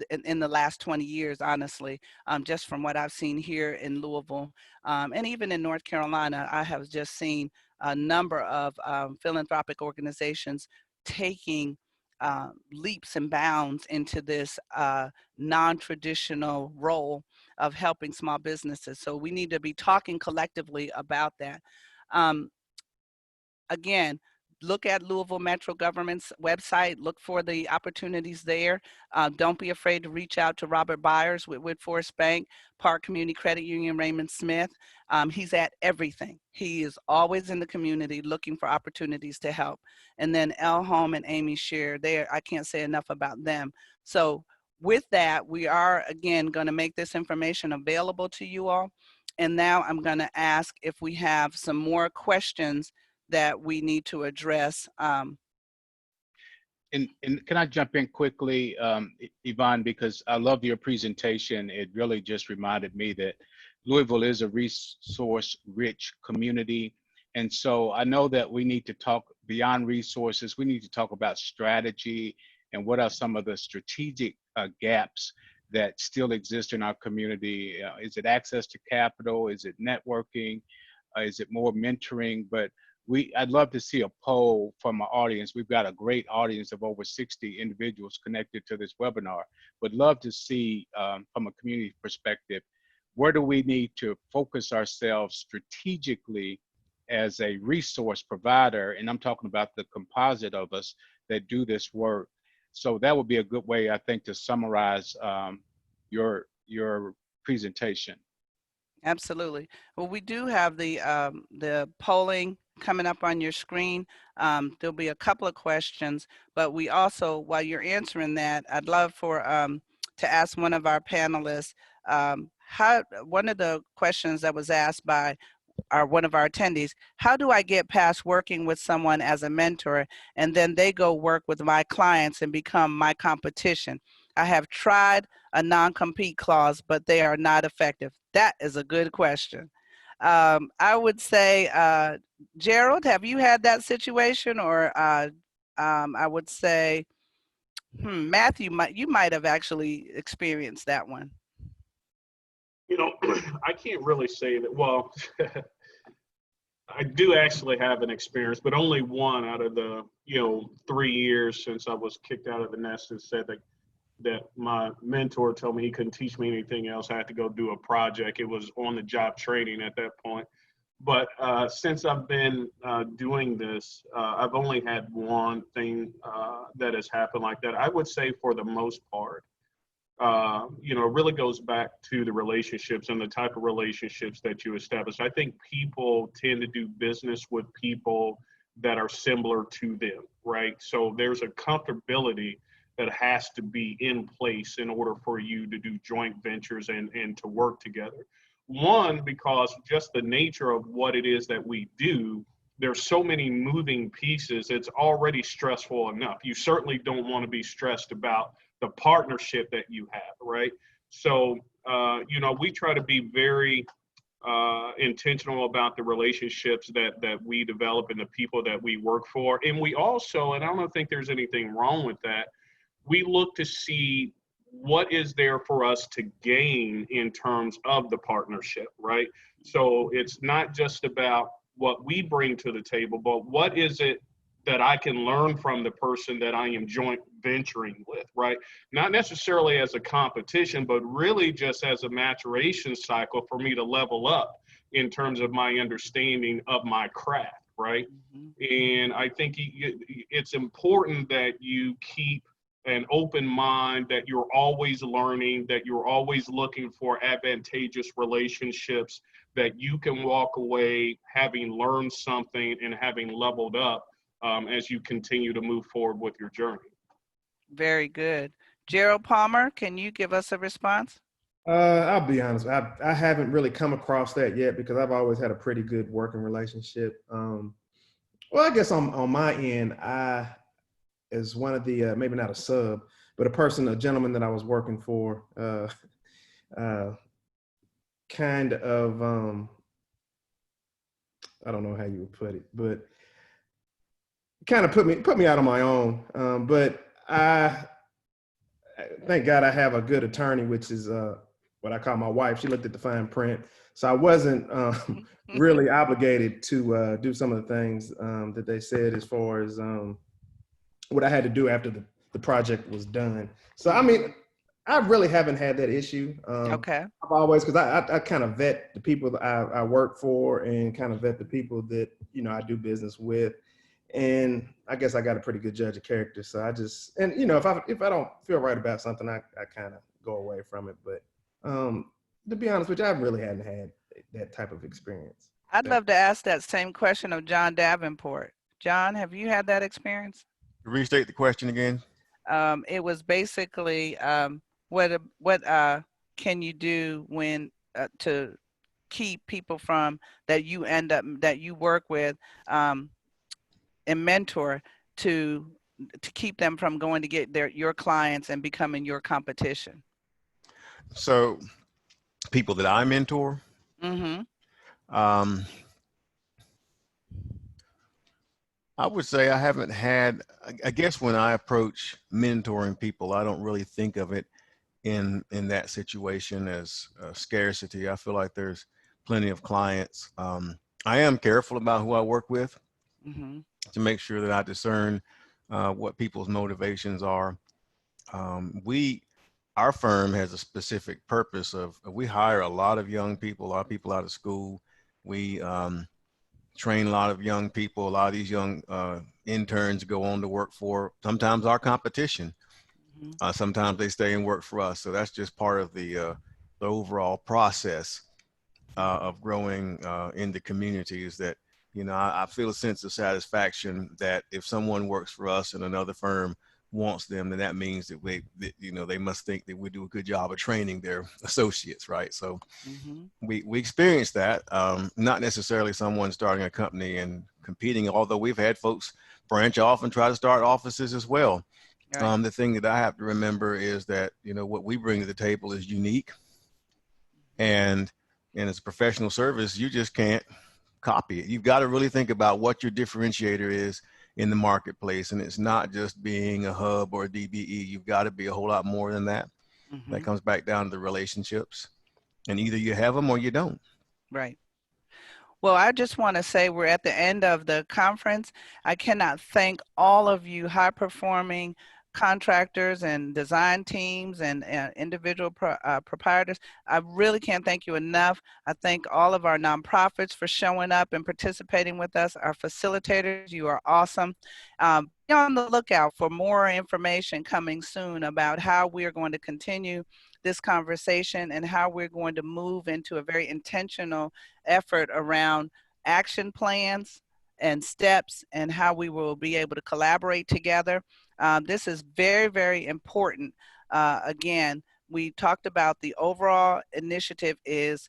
in the last 20 years, honestly, just from what I've seen here in Louisville and even in North Carolina. I have just seen a number of philanthropic organizations taking leaps and bounds into this non-traditional role of helping small businesses. So we need to be talking collectively about that. Again, look at Louisville Metro Government's website, look for the opportunities there. Don't be afraid to reach out to Robert Byers with Wood Forest Bank, Park Community Credit Union, Raymond Smith. He's at everything. He is always in the community looking for opportunities to help. And then El Home and Amy Shear, I can't say enough about them. So with that, we are again going to make this information available to you all. And now I'm going to ask if we have some more questions that we need to address. And can I jump in quickly, Yvonne, because I love your presentation. It really just reminded me that Louisville is a resource-rich community. And so I know that we need to talk beyond resources. We need to talk about strategy and what are some of the strategic gaps that still exist in our community. Is it access to capital? Is it networking? Is it more mentoring? But I'd love to see a poll from our audience. We've got a great audience of over 60 individuals connected to this webinar. Would love to see from a community perspective, where do we need to focus ourselves strategically as a resource provider? And I'm talking about the composite of us that do this work. So that would be a good way, I think, to summarize your presentation. Absolutely. Well, we do have the polling coming up on your screen. There'll be a couple of questions, but we also, while you're answering that, I'd love for to ask one of our panelists, one of the questions that was asked by one of our attendees, how do I get past working with someone as a mentor and then they go work with my clients and become my competition? I have tried a non-compete clause, but they are not effective. That is a good question. I would say, Gerald, have you had that situation? Or I would say, Matthew, you might have actually experienced that one. You know, I can't really say that. Well, I do actually have an experience, but only one out of the 3 years since I was kicked out of the nest and said that my mentor told me he couldn't teach me anything else. I had to go do a project. It was on the job training at that point. But since I've been doing this, I've only had one thing that has happened like that. I would say for the most part, it really goes back to the relationships and the type of relationships that you establish. I think people tend to do business with people that are similar to them, right? So there's a comfortability that has to be in place in order for you to do joint ventures and to work together. One, because just the nature of what it is that we do, there's so many moving pieces, it's already stressful enough. You certainly don't want to be stressed about the partnership that you have, right? So, we try to be very intentional about the relationships that we develop and the people that we work for. And we also, and I don't think there's anything wrong with that, we look to see what is there for us to gain in terms of the partnership, right? So it's not just about what we bring to the table, but what is it that I can learn from the person that I am joint venturing with, right? Not necessarily as a competition, but really just as a maturation cycle for me to level up in terms of my understanding of my craft, right? Mm-hmm. And I think it's important that you keep an open mind, that you're always learning, that you're always looking for advantageous relationships, that you can walk away having learned something and having leveled up as you continue to move forward with your journey. Very good. Gerald Palmer, can you give us a response? I'll be honest, I haven't really come across that yet because I've always had a pretty good working relationship. Well, I guess on my end, I, as one of the, maybe not a sub, but a gentleman that I was working for, kind of, I don't know how you would put it, but kind of put me out on my own. But thank God I have a good attorney, which is what I call my wife. She looked at the fine print. So I wasn't really obligated to do some of the things that they said as far as what I had to do after the project was done. So, I mean, I really haven't had that issue. Okay. I've always, because I kind of vet the people that I work for and kind of vet the people that, I do business with. And I guess I got a pretty good judge of character. So I just, and if I don't feel right about something, I kind of go away from it. But to be honest with you, I really hadn't had that type of experience. I'd love to ask that same question of John Davenport. John, have you had that experience? Restate the question again. It was basically what can you do when to keep people from that you work with um, and mentor to keep them from going to get your clients and becoming your competition. So people that I mentor, Mm-hmm. um, I would say I haven't had, I guess when I approach mentoring people, I don't really think of it in that situation as scarcity. I feel like there's plenty of clients. I am careful about who I work with Mm-hmm. to make sure that I discern what people's motivations are. Our firm has a specific purpose of, we hire a lot of young people, a lot of people out of school. We train a lot of young people. A lot of these young interns go on to work for sometimes our competition. Mm-hmm. Sometimes they stay and work for us. So that's just part of the overall process of growing in the community, is that, I feel a sense of satisfaction that if someone works for us and another firm wants them, then that means that they must think that we do a good job of training their associates, right? So Mm-hmm. we experience that, not necessarily someone starting a company and competing, although we've had folks branch off and try to start offices as well. Right. The thing that I have to remember is that, what we bring to the table is unique, and as a professional service, you just can't copy it. You've got to really think about what your differentiator is in the marketplace. And it's not just being a hub or a DBE. You've got to be a whole lot more than that. Mm-hmm. That comes back down to the relationships, and either you have them or you don't. Right. Well, I just want to say we're at the end of the conference. I cannot thank all of you high performing contractors and design teams and individual proprietors. I really can't thank you enough. I thank all of our nonprofits for showing up and participating with us. Our facilitators, you are awesome. Be on the lookout for more information coming soon about how we are going to continue this conversation and how we're going to move into a very intentional effort around action plans and steps and how we will be able to collaborate together. This is very, very important. Again, we talked about the overall initiative is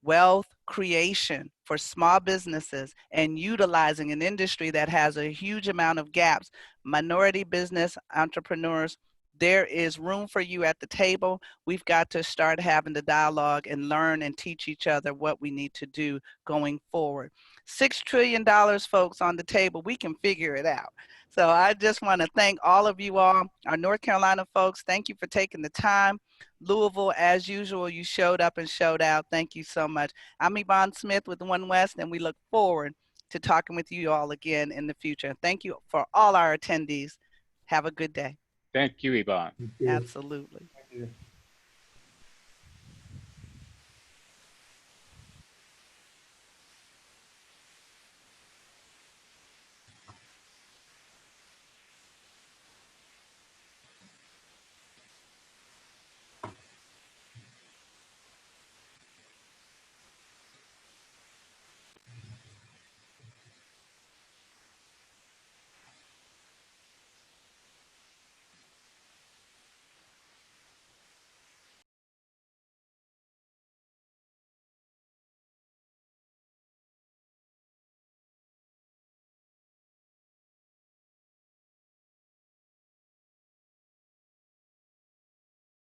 wealth creation for small businesses and utilizing an industry that has a huge amount of gaps. Minority business entrepreneurs, there is room for you at the table. We've got to start having the dialogue and learn and teach each other what we need to do going forward. $6 trillion, folks, on the table. We can figure it out. So I just want to thank all of you all, our North Carolina folks. Thank you for taking the time. Louisville, as usual, you showed up and showed out. Thank you so much. I'm Yvonne Smith with OneWest, and we look forward to talking with you all again in the future. Thank you for all our attendees. Have a good day. Thank you, Yvonne. Absolutely. Thank you.